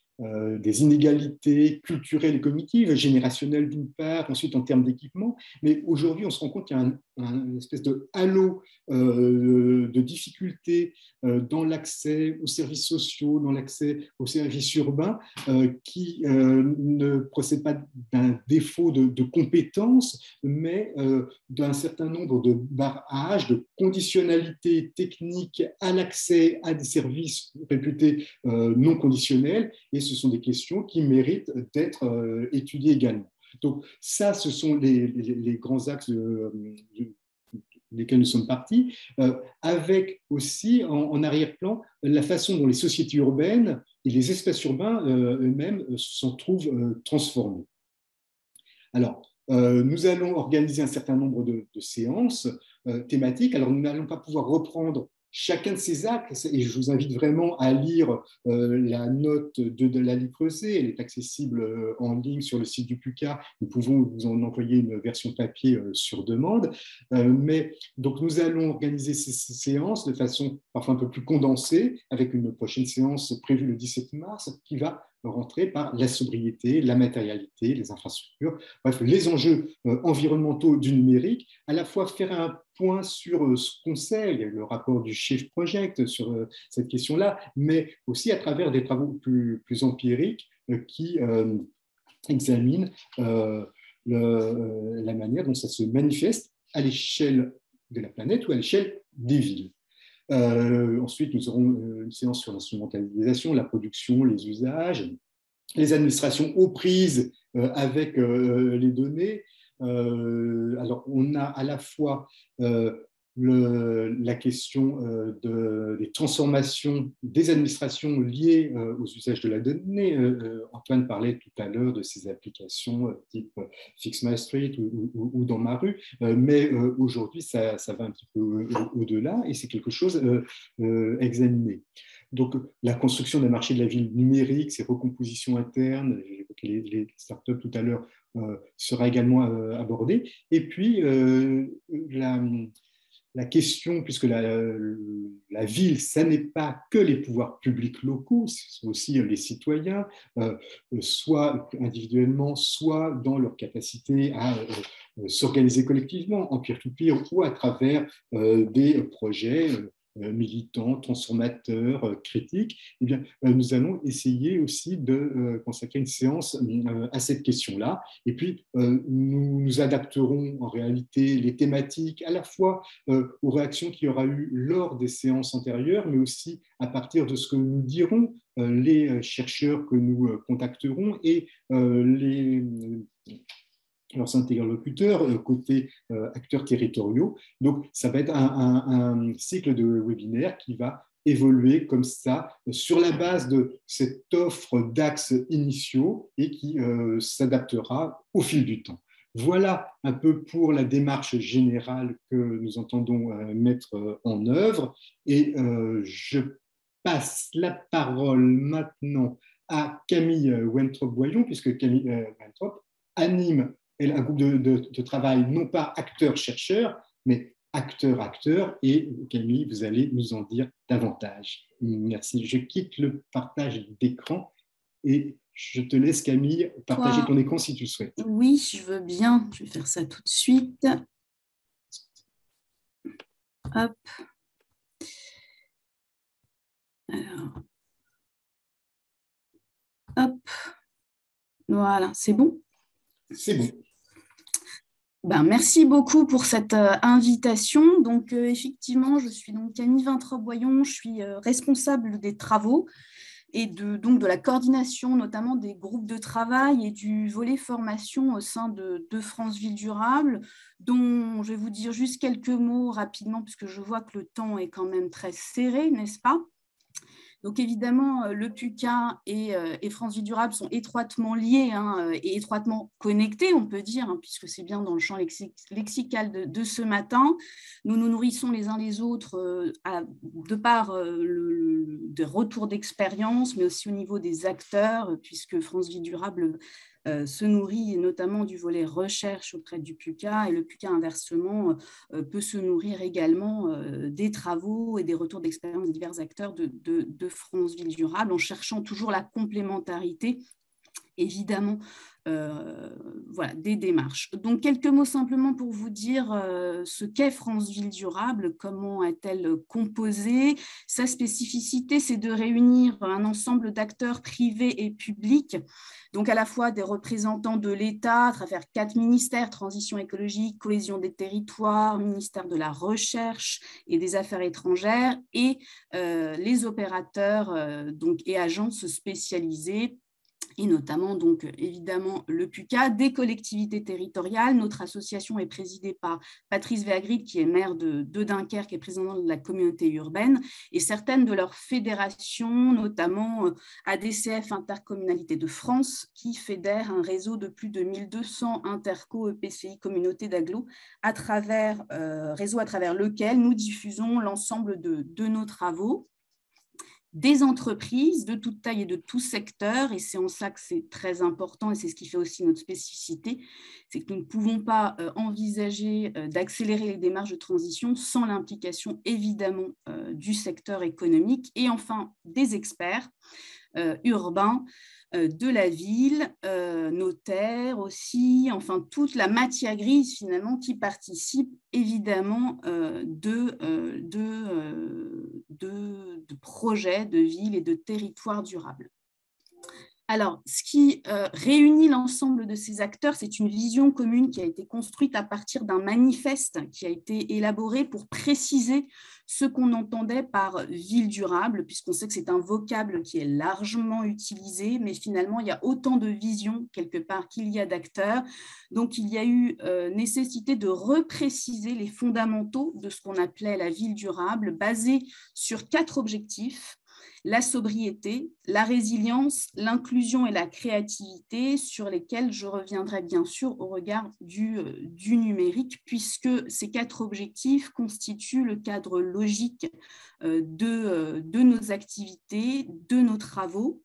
inégalités culturelles et cognitives, générationnelles d'une part, ensuite en termes d'équipement. Mais aujourd'hui, on se rend compte qu'il y a une espèce de halo de difficultés dans l'accès aux services sociaux, dans l'accès aux services urbains, qui ne procède pas d'un défaut de compétences, mais d'un certain nombre de barrages, de conditionnalités techniques à l'accès à des services réputés non conditionnels, et ce sont des questions qui méritent d'être étudiées également. Donc ça, ce sont les grands axes desquels nous sommes partis, avec aussi en arrière-plan la façon dont les sociétés urbaines et les espaces urbains eux-mêmes s'en trouvent transformés. Alors, nous allons organiser un certain nombre de séances thématiques. Alors, nous n'allons pas pouvoir reprendre chacun de ces axes, et je vous invite vraiment à lire la note de la Ligue Creusée. Elle est accessible en ligne sur le site du PUCA. Nous pouvons vous en envoyer une version papier sur demande. Mais donc, nous allons organiser ces séances de façon parfois un peu plus condensée, avec une prochaine séance prévue le 17 mars qui va rentrer par la sobriété, la matérialité, les infrastructures, bref, les enjeux environnementaux du numérique, à la fois faire un point sur ce qu'on sait, il y a le rapport du Shift Project sur cette question-là, mais aussi à travers des travaux plus empiriques qui examinent la manière dont ça se manifeste à l'échelle de la planète ou à l'échelle des villes. Ensuite, nous aurons une séance sur l'instrumentalisation, la production, les usages, les administrations aux prises avec les données. Alors, on a à la fois la question des transformations des administrations liées aux usages de la donnée. Antoine parlait tout à l'heure de ces applications type Fix My Street ou Dans ma rue, mais aujourd'hui, ça va un petit peu au-delà, et c'est quelque chose à examiner. Donc, la construction d'un marché de la ville numérique, ses recompositions internes, j'ai évoqué les startups tout à l'heure, sera également abordée. Et puis, la question, puisque la ville, ça n'est pas que les pouvoirs publics locaux, ce sont aussi les citoyens, soit individuellement, soit dans leur capacité à s'organiser collectivement, en peer-to-peer, ou à travers des projets militants, transformateurs, critiques. Eh bien, nous allons essayer aussi de consacrer une séance à cette question-là. Et puis, nous adapterons en réalité les thématiques à la fois aux réactions qu'il y aura eu lors des séances antérieures, mais aussi à partir de ce que nous diront les chercheurs que nous contacterons et leurs interlocuteurs côté acteurs territoriaux. Donc, ça va être un cycle de webinaires qui va évoluer comme ça sur la base de cette offre d'axes initiaux et qui s'adaptera au fil du temps. Voilà un peu pour la démarche générale que nous entendons mettre en œuvre. Et je passe la parole maintenant à Camille Wentrop-Boyon, puisque Camille Wentrop anime un groupe de travail, non pas acteur-chercheur, mais acteur-acteur. Et Camille, vous allez nous en dire davantage. Merci. Je quitte le partage d'écran et je te laisse, Camille, partager ton écran si tu le souhaites. Oui, je veux bien. Je vais faire ça tout de suite. Hop. Alors. Hop. Voilà, c'est bon? C'est bon. Ben, merci beaucoup pour cette invitation. Donc, effectivement, je suis donc Camille Wentrop-Boyon, je suis responsable des travaux et donc de la coordination, notamment des groupes de travail et du volet formation au sein de France Ville Durable, dont je vais vous dire juste quelques mots rapidement, puisque je vois que le temps est quand même très serré, n'est-ce pas ? Donc évidemment, le PUCA et France Vie Durable sont étroitement liés et étroitement connectés, on peut dire, puisque c'est bien dans le champ lexical de ce matin. Nous nous nourrissons les uns les autres de par des retours d'expérience, mais aussi au niveau des acteurs, puisque France Vie Durable se nourrit notamment du volet recherche auprès du PUCA, et le PUCA inversement peut se nourrir également des travaux et des retours d'expérience des divers acteurs de France Ville Durable, en cherchant toujours la complémentarité, évidemment, voilà, des démarches. Donc, quelques mots simplement pour vous dire ce qu'est France Ville Durable, comment est-elle composée. Sa spécificité, c'est de réunir un ensemble d'acteurs privés et publics, donc à la fois des représentants de l'État à travers 4 ministères, transition écologique, cohésion des territoires, ministère de la Recherche et des Affaires étrangères, et les opérateurs donc, et agences spécialisées, et notamment, donc, évidemment, le PUCA, des collectivités territoriales. Notre association est présidée par Patrice Vergrit, qui est maire de Dunkerque et président de la communauté urbaine, et certaines de leurs fédérations, notamment ADCF Intercommunalité de France, qui fédère un réseau de plus de 1200 interco EPCI communautés d'agglo, réseau à travers lequel nous diffusons l'ensemble de nos travaux. Des entreprises de toute taille et de tout secteur, et c'est en ça que c'est très important, et c'est ce qui fait aussi notre spécificité, c'est que nous ne pouvons pas envisager d'accélérer les démarches de transition sans l'implication évidemment du secteur économique, et enfin des experts urbains de la ville, notaires aussi, enfin toute la matière grise finalement qui participe évidemment de projets de ville et de territoires durables. Alors, ce qui réunit l'ensemble de ces acteurs, c'est une vision commune qui a été construite à partir d'un manifeste qui a été élaboré pour préciser ce qu'on entendait par ville durable, puisqu'on sait que c'est un vocable qui est largement utilisé, mais finalement, il y a autant de visions quelque part qu'il y a d'acteurs. Donc, il y a eu nécessité de repréciser les fondamentaux de ce qu'on appelait la ville durable, basés sur 4 objectifs. la sobriété, la résilience, l'inclusion et la créativité, sur lesquels je reviendrai bien sûr au regard du numérique, puisque ces 4 objectifs constituent le cadre logique de nos activités, de nos travaux,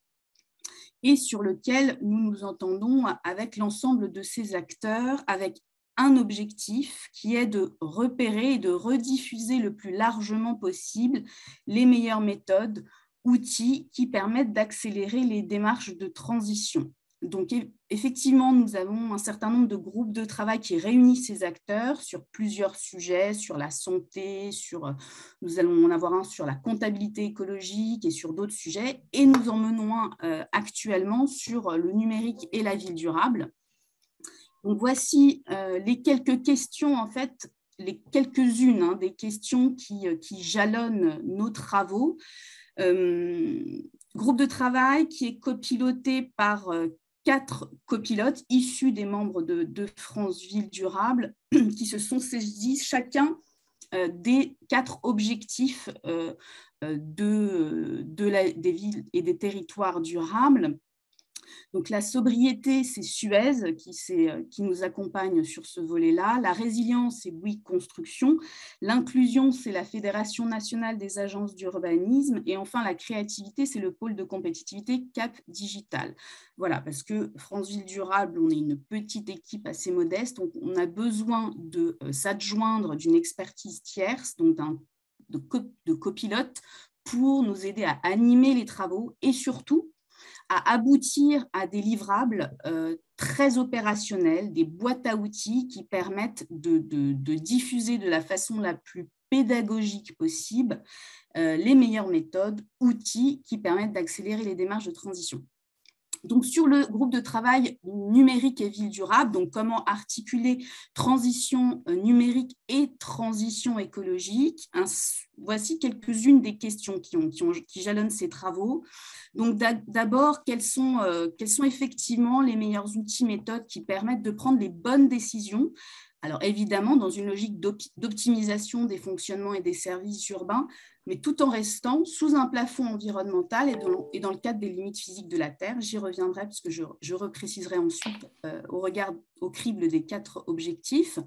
et sur lequel nous nous entendons avec l'ensemble de ces acteurs, avec un objectif qui est de repérer et de rediffuser le plus largement possible les meilleures méthodes, outils qui permettent d'accélérer les démarches de transition. Donc, effectivement, nous avons un certain nombre de groupes de travail qui réunissent ces acteurs sur plusieurs sujets, sur la santé, nous allons en avoir un sur la comptabilité écologique et sur d'autres sujets, et nous en menons un actuellement sur le numérique et la ville durable. Donc, voici les quelques questions, en fait, les quelques-unes des questions qui jalonnent nos travaux. Groupe de travail qui est copiloté par 4 copilotes issus des membres de France Ville Durable qui se sont saisis chacun des 4 objectifs des villes et des territoires durables. Donc, la sobriété, c'est Suez qui nous accompagne sur ce volet-là. La résilience, c'est Bouygues Construction. L'inclusion, c'est la Fédération nationale des agences d'urbanisme. Et enfin, la créativité, c'est le pôle de compétitivité Cap Digital. Voilà, parce que France Ville Durable, on est une petite équipe assez modeste. Donc, on a besoin de s'adjoindre d'une expertise tierce, donc de copilote, pour nous aider à animer les travaux et surtout à aboutir à des livrables très opérationnels, des boîtes à outils qui permettent de diffuser de la façon la plus pédagogique possible les meilleures méthodes, outils qui permettent d'accélérer les démarches de transition. Donc, sur le groupe de travail numérique et ville durable, donc comment articuler transition numérique et transition écologique, voici quelques-unes des questions qui jalonnent ces travaux. Donc, d'abord, quels sont effectivement les meilleurs outils, méthodes qui permettent de prendre les bonnes décisions? Alors, évidemment, dans une logique d'optimisation des fonctionnements et des services urbains, mais tout en restant sous un plafond environnemental et dans le cadre des limites physiques de la Terre. J'y reviendrai parce que je repréciserai ensuite au crible des 4 objectifs.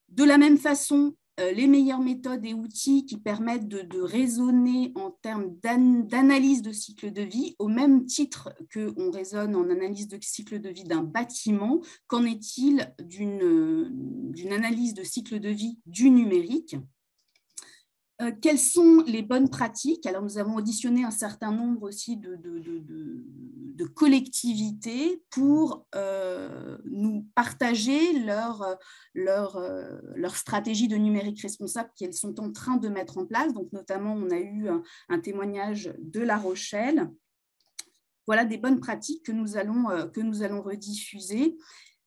De la même façon, les meilleures méthodes et outils qui permettent de raisonner en termes d'analyse de cycle de vie, au même titre qu'on raisonne en analyse de cycle de vie d'un bâtiment. Qu'en est-il d'une analyse de cycle de vie du numérique ? Quelles sont les bonnes pratiques? Alors, nous avons auditionné un certain nombre aussi de collectivités pour nous partager leur stratégie de numérique responsable qu'elles sont en train de mettre en place. Donc, notamment, on a eu un témoignage de La Rochelle. Voilà des bonnes pratiques que nous allons rediffuser.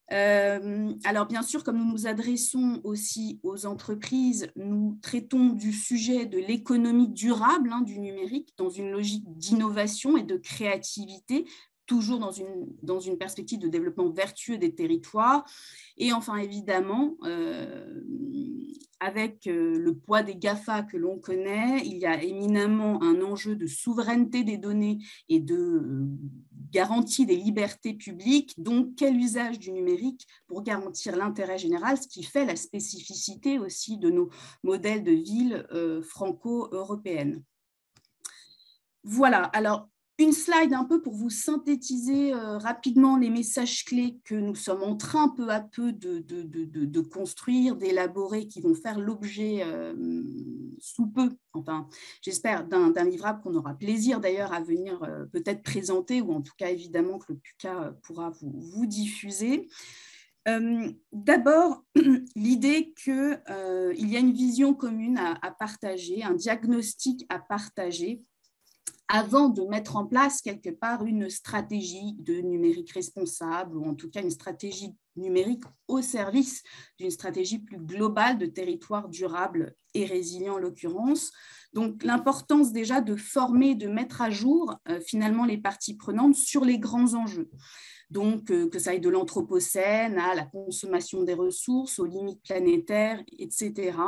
Alors bien sûr, comme nous nous adressons aussi aux entreprises, nous traitons du sujet de l'économie durable du numérique dans une logique d'innovation et de créativité, toujours dans une perspective de développement vertueux des territoires. Et enfin, évidemment, avec le poids des GAFA que l'on connaît, il y a éminemment un enjeu de souveraineté des données et de garantie des libertés publiques. Donc, quel usage du numérique pour garantir l'intérêt général, ce qui fait la spécificité aussi de nos modèles de ville franco-européennes. Voilà, alors, une slide un peu pour vous synthétiser rapidement les messages clés que nous sommes en train peu à peu de construire, d'élaborer, qui vont faire l'objet sous peu, enfin j'espère, d'un livrable qu'on aura plaisir d'ailleurs à venir peut-être présenter, ou en tout cas évidemment que le PUCA pourra vous diffuser. D'abord, l'idée qu'il y a une vision commune à partager, un diagnostic à partager, avant de mettre en place quelque part une stratégie de numérique responsable, ou en tout cas une stratégie numérique au service d'une stratégie plus globale de territoire durable et résilient en l'occurrence. Donc l'importance déjà de former, de mettre à jour finalement les parties prenantes sur les grands enjeux. Donc que ça aille de l'anthropocène à la consommation des ressources, aux limites planétaires, etc.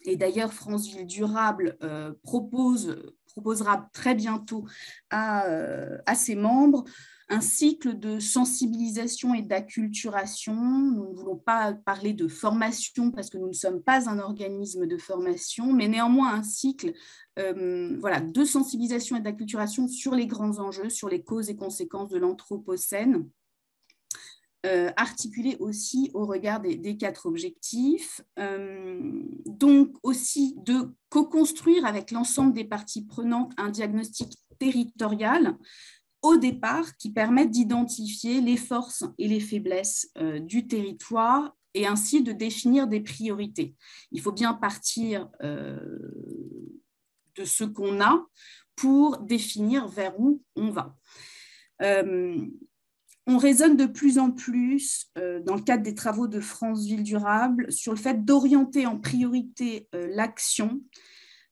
Et d'ailleurs, France Ville Durable propose proposera très bientôt à ses membres un cycle de sensibilisation et d'acculturation. Nous ne voulons pas parler de formation parce que nous ne sommes pas un organisme de formation, mais néanmoins un cycle de sensibilisation et d'acculturation sur les grands enjeux, sur les causes et conséquences de l'Anthropocène, articulé aussi au regard des 4 objectifs. Donc aussi de co-construire avec l'ensemble des parties prenantes un diagnostic territorial au départ qui permette d'identifier les forces et les faiblesses du territoire et ainsi de définir des priorités. Il faut bien partir de ce qu'on a pour définir vers où on va. On raisonne de plus en plus, dans le cadre des travaux de France Ville Durable, sur le fait d'orienter en priorité l'action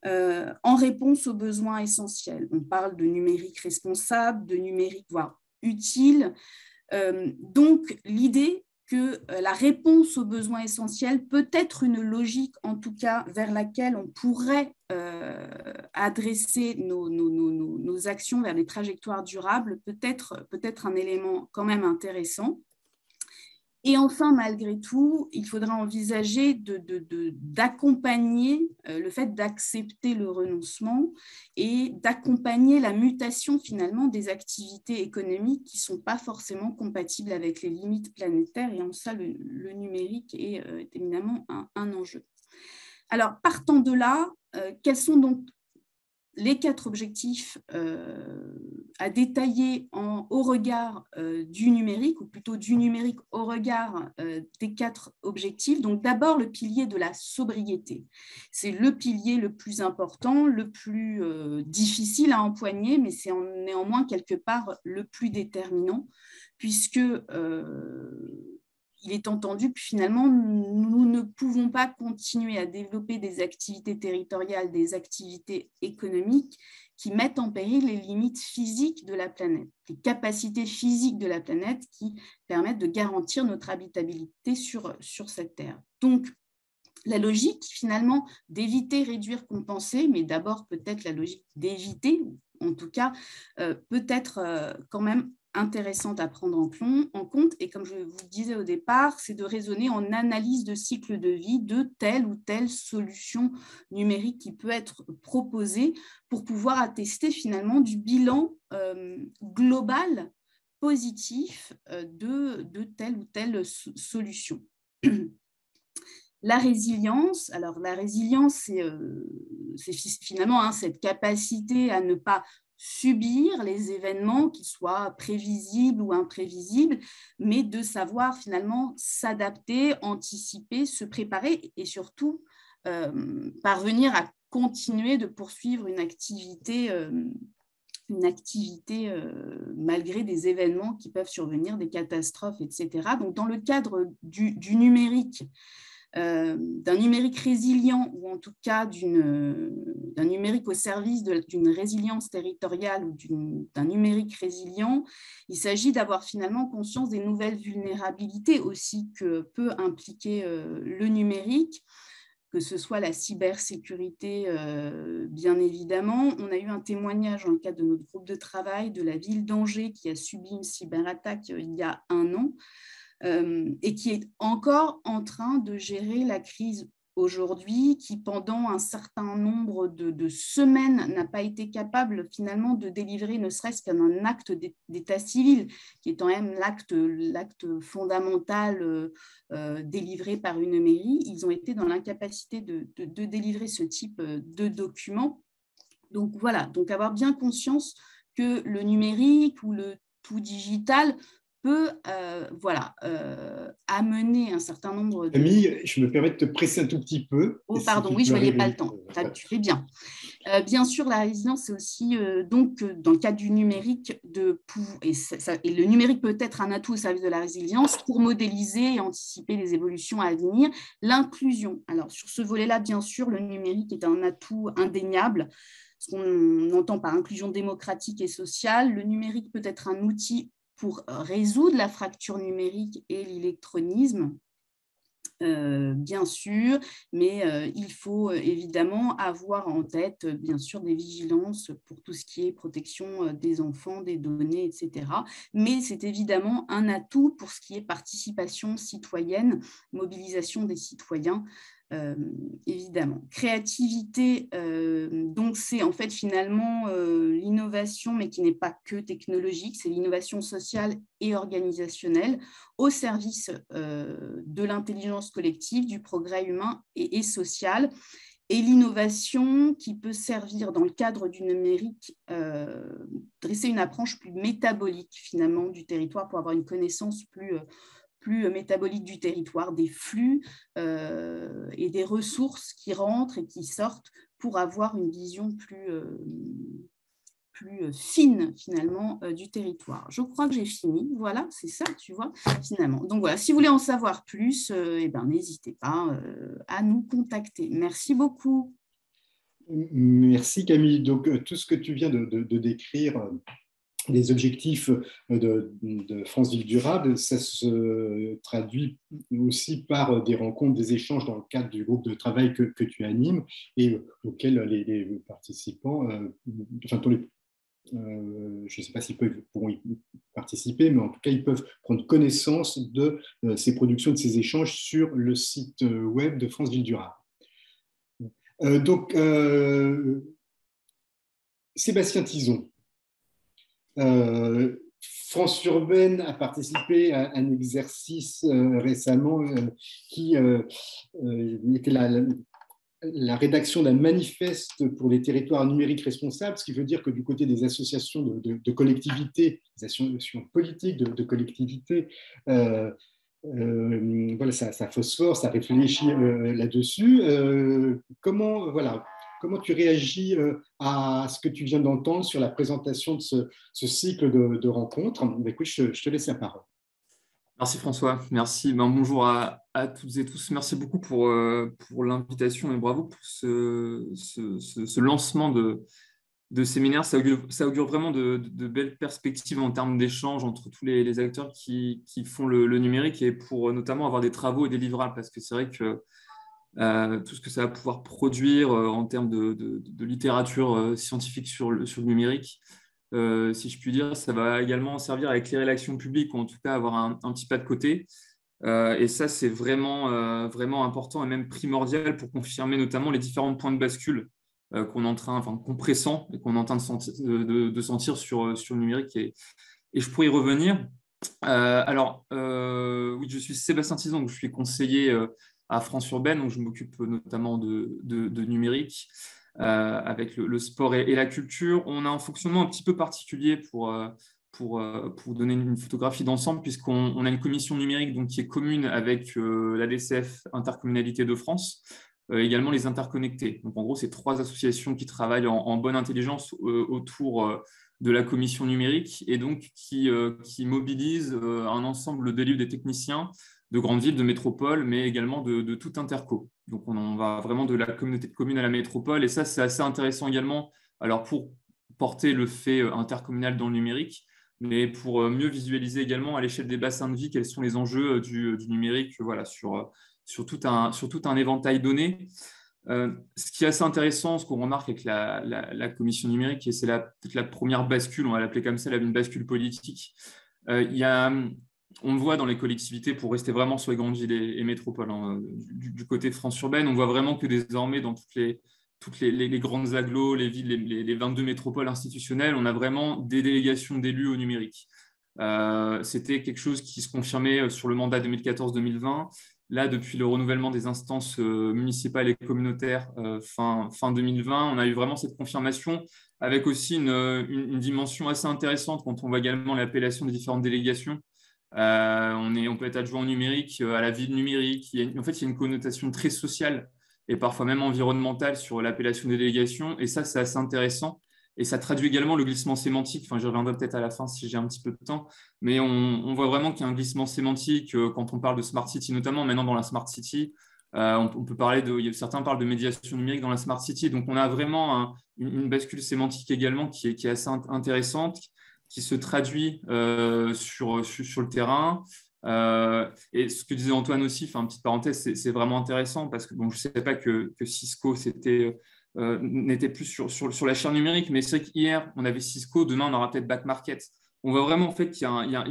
en réponse aux besoins essentiels. On parle de numérique responsable, de numérique voire utile. Donc, l'idée que la réponse aux besoins essentiels peut être une logique, en tout cas, vers laquelle on pourrait adresser nos actions vers des trajectoires durables, peut être un élément quand même intéressant. Et enfin, malgré tout, il faudra envisager d'accompagner le fait d'accepter le renoncement et d'accompagner la mutation finalement des activités économiques qui ne sont pas forcément compatibles avec les limites planétaires. Et en ça, le numérique est éminemment un enjeu. Alors, partant de là, quels sont donc les 4 objectifs à détailler au regard du numérique, ou plutôt du numérique au regard des 4 objectifs. Donc d'abord le pilier de la sobriété. C'est le pilier le plus important, le plus difficile à empoigner, mais c'est néanmoins quelque part le plus déterminant, puisque il est entendu que finalement, nous ne pouvons pas continuer à développer des activités territoriales, des activités économiques qui mettent en péril les limites physiques de la planète, les capacités physiques de la planète qui permettent de garantir notre habitabilité sur cette Terre. Donc, la logique, finalement, d'éviter, réduire, compenser, mais d'abord peut-être la logique d'éviter, en tout cas, peut être quand même intéressante à prendre en compte. Et comme je vous le disais au départ, c'est de raisonner en analyse de cycle de vie de telle ou telle solution numérique qui peut être proposée pour pouvoir attester finalement du bilan global positif de telle ou telle solution. La résilience, alors la résilience, c'est finalement cette capacité à ne pas subir les événements, qu'ils soient prévisibles ou imprévisibles, mais de savoir finalement s'adapter, anticiper, se préparer et surtout parvenir à continuer de poursuivre une activité malgré des événements qui peuvent survenir, des catastrophes, etc. Donc, dans le cadre du numérique, d'un numérique résilient ou en tout cas d'un numérique au service d'une résilience territoriale ou d'un numérique résilient, il s'agit d'avoir finalement conscience des nouvelles vulnérabilités aussi que peut impliquer le numérique, que ce soit la cybersécurité, bien évidemment. On a eu un témoignage dans le cadre de notre groupe de travail de la ville d'Angers qui a subi une cyberattaque il y a 1 an. Et qui est encore en train de gérer la crise aujourd'hui, qui pendant un certain nombre de semaines n'a pas été capable finalement de délivrer ne serait-ce qu'un acte d'état civil, qui est quand même l'acte fondamental délivré par une mairie. Ils ont été dans l'incapacité de délivrer ce type de document. Donc voilà, donc avoir bien conscience que le numérique ou le tout digital peut amener un certain nombre de... Camille, je me permets de te presser un tout petit peu. Oh, pardon, oui, je ne voyais pas le temps. Tu fais bien. Bien sûr, la résilience, c'est aussi, donc, dans le cadre du numérique, et le numérique peut être un atout au service de la résilience pour modéliser et anticiper les évolutions à venir. L'inclusion. Alors, sur ce volet-là, bien sûr, le numérique est un atout indéniable. Ce qu'on entend par inclusion démocratique et sociale. Le numérique peut être un outil pour résoudre la fracture numérique et l'électronisme. bien sûr, mais il faut évidemment avoir en tête, bien sûr, des vigilances pour tout ce qui est protection des enfants, des données, etc. Mais c'est évidemment un atout pour ce qui est participation citoyenne, mobilisation des citoyens. Évidemment. Créativité, donc c'est en fait finalement l'innovation, mais qui n'est pas que technologique, c'est l'innovation sociale et organisationnelle au service de l'intelligence collective, du progrès humain et social. Et l'innovation qui peut servir dans le cadre du numérique, dresser une approche plus métabolique finalement du territoire pour avoir une connaissance plus métabolique du territoire, des flux et des ressources qui rentrent et qui sortent pour avoir une vision plus fine finalement du territoire. Je crois que j'ai fini. Voilà, c'est ça, tu vois, finalement. Donc voilà, si vous voulez en savoir plus, n'hésitez pas à nous contacter. Merci beaucoup. Merci Camille. Donc tout ce que tu viens de décrire, les objectifs de France Ville Durable, ça se traduit aussi par des rencontres, des échanges dans le cadre du groupe de travail que tu animes et auxquels les participants, je ne sais pas s'ils pourront y participer, mais en tout cas, ils peuvent prendre connaissance de ces productions, de ces échanges sur le site web de France Ville Durable. Sébastien Tison, France Urbaine a participé à un exercice récemment qui était la rédaction d'un manifeste pour les territoires numériques responsables, ce qui veut dire que du côté des associations de collectivités, des associations politiques de collectivités, voilà, ça phosphore, ça réfléchit là-dessus. Comment tu réagis à ce que tu viens d'entendre sur la présentation de ce cycle de rencontres? Écoute, je te laisse la parole. Merci François, merci. Bonjour à toutes et tous. Merci beaucoup pour l'invitation et bravo pour ce lancement de séminaire. Ça augure vraiment de belles perspectives en termes d'échange entre tous les acteurs qui font le numérique et pour notamment avoir des travaux et des livrables, parce que c'est vrai que tout ce que ça va pouvoir produire en termes de littérature scientifique sur le numérique, si je puis dire, ça va également servir à éclairer l'action publique ou en tout cas avoir un petit pas de côté. Et ça, c'est vraiment, vraiment important et même primordial pour confirmer notamment les différents points de bascule qu'on est en train, compressant et qu'on est en train de sentir sur le numérique. Et je pourrais y revenir. Oui, je suis Sébastien Tison, donc je suis conseiller à France Urbaine, donc je m'occupe notamment de numérique. Avec le sport et la culture. On a un fonctionnement un petit peu particulier pour donner une photographie d'ensemble, puisqu'on a une commission numérique donc, qui est commune avec l'ADCF Intercommunalité de France, également les interconnectés. Donc, en gros, c'est 3 associations qui travaillent en bonne intelligence autour de la commission numérique et donc qui mobilisent un ensemble d'élus, des techniciens de grandes villes, de métropoles, mais également de tout interco. Donc, on va vraiment de la communauté de communes à la métropole. Et ça, c'est assez intéressant également, alors pour porter le fait intercommunal dans le numérique, mais pour mieux visualiser également à l'échelle des bassins de vie quels sont les enjeux du numérique voilà, sur tout un éventail donné. Ce qui est assez intéressant, ce qu'on remarque avec la commission numérique, et c'est peut-être la première bascule, on va l'appeler comme ça, une bascule politique, on le voit dans les collectivités, pour rester vraiment sur les grandes villes et métropoles, hein, du côté de France Urbaine, on voit vraiment que désormais, dans toutes les grandes agglos, les villes, les 22 métropoles institutionnelles, on a vraiment des délégations d'élus au numérique. C'était quelque chose qui se confirmait sur le mandat 2014-2020. Là, depuis le renouvellement des instances municipales et communautaires fin 2020, on a eu vraiment cette confirmation, avec aussi une dimension assez intéressante quand on voit également l'appellation des différentes délégations. On peut être adjoint au numérique, à la ville numérique. En fait, il y a une connotation très sociale et parfois même environnementale sur l'appellation des délégations. Et ça, c'est assez intéressant. Et ça traduit également le glissement sémantique. Enfin, je reviendrai peut-être à la fin si j'ai un petit peu de temps. Mais on voit vraiment qu'il y a un glissement sémantique quand on parle de Smart City, notamment maintenant dans la Smart City. On peut parler certains parlent de médiation numérique dans la Smart City. Donc, on a vraiment une bascule sémantique également qui est assez intéressante, qui se traduit sur le terrain. Et ce que disait Antoine aussi, enfin, petite parenthèse, c'est vraiment intéressant parce que bon, je ne savais pas que Cisco n'était plus sur la chaire numérique, mais c'est vrai qu'hier, on avait Cisco, demain, on aura peut-être Back Market. On voit vraiment en fait qu'il y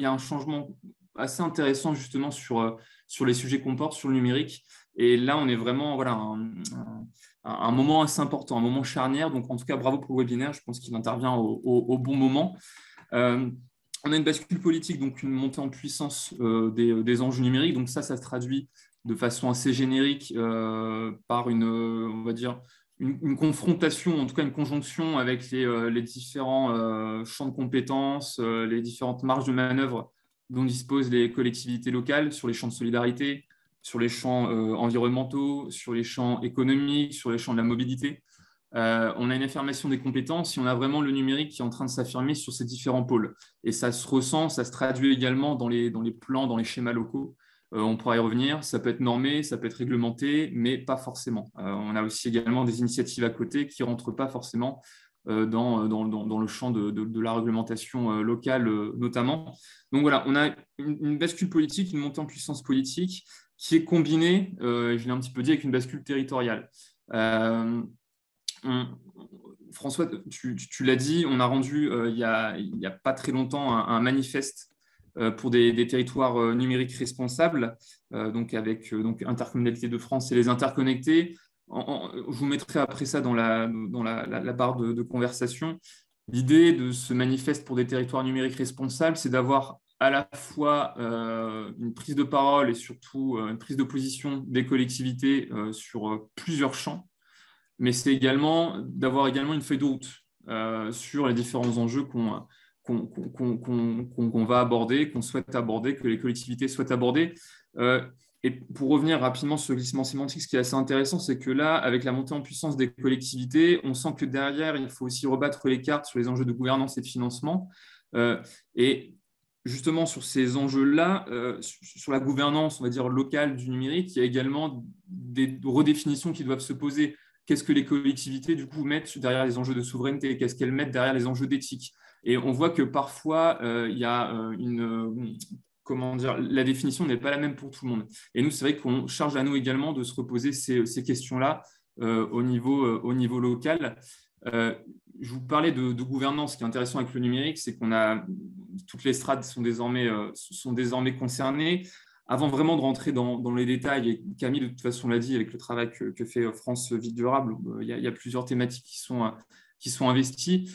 a un changement assez intéressant justement sur les sujets qu'on porte sur le numérique. Et là, on est vraiment voilà, un moment assez important, un moment charnière. Donc, en tout cas, bravo pour le webinaire. Je pense qu'il intervient au bon moment. On a une bascule politique, donc une montée en puissance des enjeux numériques. Donc ça se traduit de façon assez générique par on va dire, une confrontation, en tout cas une conjonction avec les différents champs de compétences, les différentes marges de manœuvre dont disposent les collectivités locales sur les champs de solidarité, sur les champs environnementaux, sur les champs économiques, sur les champs de la mobilité. On a une affirmation des compétences et on a vraiment le numérique qui est en train de s'affirmer sur ces différents pôles. Et ça se ressent, ça se traduit également dans les plans, dans les schémas locaux. On pourra y revenir, ça peut être normé, ça peut être réglementé, mais pas forcément. On a aussi également des initiatives à côté qui ne rentrent pas forcément dans le champ de la réglementation locale notamment. Donc voilà, on a une bascule politique, une montée en puissance politique qui est combinée, je l'ai un petit peu dit, avec une bascule territoriale. François, tu l'as dit, on a rendu il n'y a pas très longtemps un manifeste pour des territoires numériques responsables, donc avec Intercommunalité de France et les interconnectés. Je vous mettrai après ça dans la barre de conversation. L'idée de ce manifeste pour des territoires numériques responsables, c'est d'avoir à la fois une prise de parole et surtout une prise de position des collectivités sur plusieurs champs, mais c'est également d'avoir également une feuille de route sur les différents enjeux qu'on va aborder, qu'on souhaite aborder, que les collectivités souhaitent aborder. Et pour revenir rapidement sur le glissement sémantique, ce qui est assez intéressant, c'est que là, avec la montée en puissance des collectivités, on sent que derrière, il faut aussi rebattre les cartes sur les enjeux de gouvernance et de financement. Et justement, sur ces enjeux-là, sur la gouvernance, on va dire, locale du numérique, il y a également des redéfinitions qui doivent se poser. Qu'est-ce que les collectivités, du coup, mettent derrière les enjeux de souveraineté? Qu'est-ce qu'elles mettent derrière les enjeux d'éthique? Et on voit que parfois, il y a comment dire, la définition n'est pas la même pour tout le monde. Et nous, c'est vrai qu'on charge à nous également de se reposer ces questions-là au niveau local. Je vous parlais de gouvernance. Ce qui est intéressant avec le numérique, c'est qu'on a toutes les strates sont désormais concernées. Avant vraiment de rentrer dans les détails, et Camille de toute façon l'a dit avec le travail que fait France Ville Durable, il y a plusieurs thématiques qui sont investies.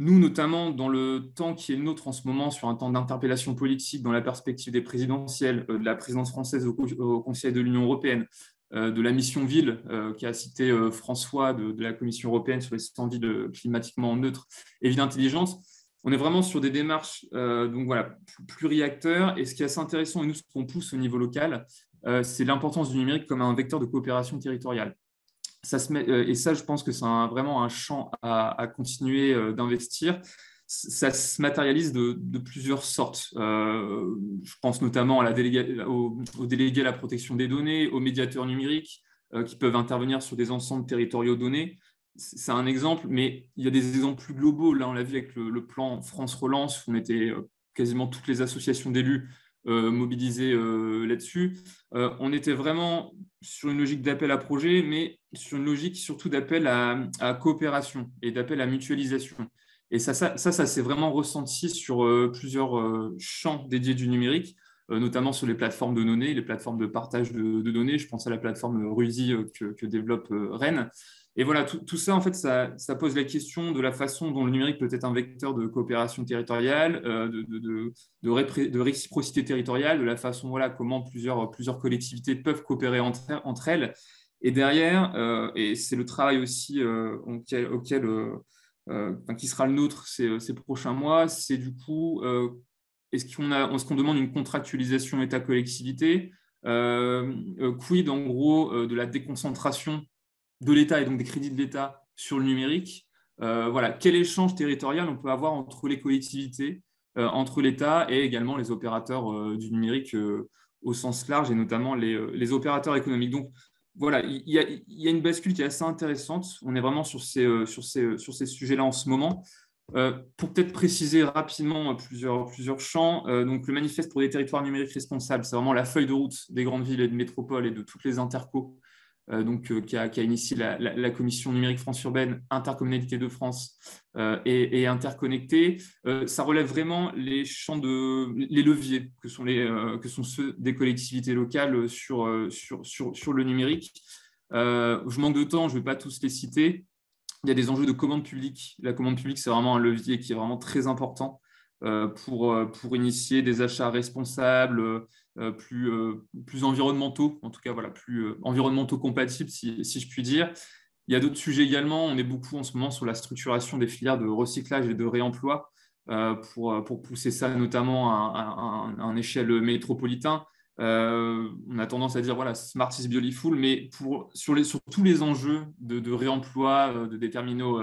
Nous, notamment, dans le temps qui est le nôtre en ce moment, sur un temps d'interpellation politique dans la perspective des présidentielles, de la présidence française au Conseil de l'Union européenne, de la mission Ville, qui a cité François, de la Commission européenne sur les 100 villes climatiquement neutres et villes intelligentes, on est vraiment sur des démarches donc voilà, pluriacteurs. Et ce qui est assez intéressant, et nous, ce qu'on pousse au niveau local, c'est l'importance du numérique comme un vecteur de coopération territoriale. Et ça, je pense que c'est vraiment un champ à continuer d'investir. Ça se matérialise de plusieurs sortes. Je pense notamment aux délégués à la protection des données, aux médiateurs numériques qui peuvent intervenir sur des ensembles territoriaux donnés. C'est un exemple, mais il y a des exemples plus globaux. Là, on l'a vu avec le plan France Relance, où on était quasiment toutes les associations d'élus mobilisées là-dessus. On était vraiment sur une logique d'appel à projet, mais sur une logique surtout d'appel à coopération et d'appel à mutualisation. Et ça s'est vraiment ressenti sur plusieurs champs dédiés du numérique, notamment sur les plateformes de données, les plateformes de partage de données. Je pense à la plateforme Rusi que développe Rennes. Et voilà, tout ça, en fait, ça pose la question de la façon dont le numérique peut être un vecteur de coopération territoriale, de réciprocité territoriale, de la façon, voilà, comment plusieurs collectivités peuvent coopérer entre elles. Et derrière, et c'est le travail aussi qui sera le nôtre ces prochains mois, c'est du coup, est-ce qu'on demande une contractualisation État-collectivité, quid en gros de la déconcentration de l'État et donc des crédits de l'État sur le numérique. Voilà, quel échange territorial on peut avoir entre les collectivités, entre l'État et également les opérateurs du numérique au sens large et notamment les opérateurs économiques. Donc voilà, il y a une bascule qui est assez intéressante. On est vraiment sur ces sujets-là en ce moment. Pour peut-être préciser rapidement plusieurs champs, donc le manifeste pour des territoires numériques responsables, c'est vraiment la feuille de route des grandes villes et de métropoles et de toutes les intercos qui a initié la commission numérique France urbaine, Intercommunalité de France et Interconnecté. Ça relève vraiment les leviers que sont ceux des collectivités locales sur le numérique. Je manque de temps, je ne vais pas tous les citer. Il y a des enjeux de commande publique. La commande publique, c'est vraiment un levier qui est vraiment très important pour initier des achats responsables, plus environnementaux, en tout cas voilà, plus environnementaux compatibles, si je puis dire. Il y a d'autres sujets également. On est beaucoup en ce moment sur la structuration des filières de recyclage et de réemploi pour pousser ça notamment à un échelle métropolitain. On a tendance à dire voilà, smart is beautiful, mais sur tous les enjeux de réemploi de des terminaux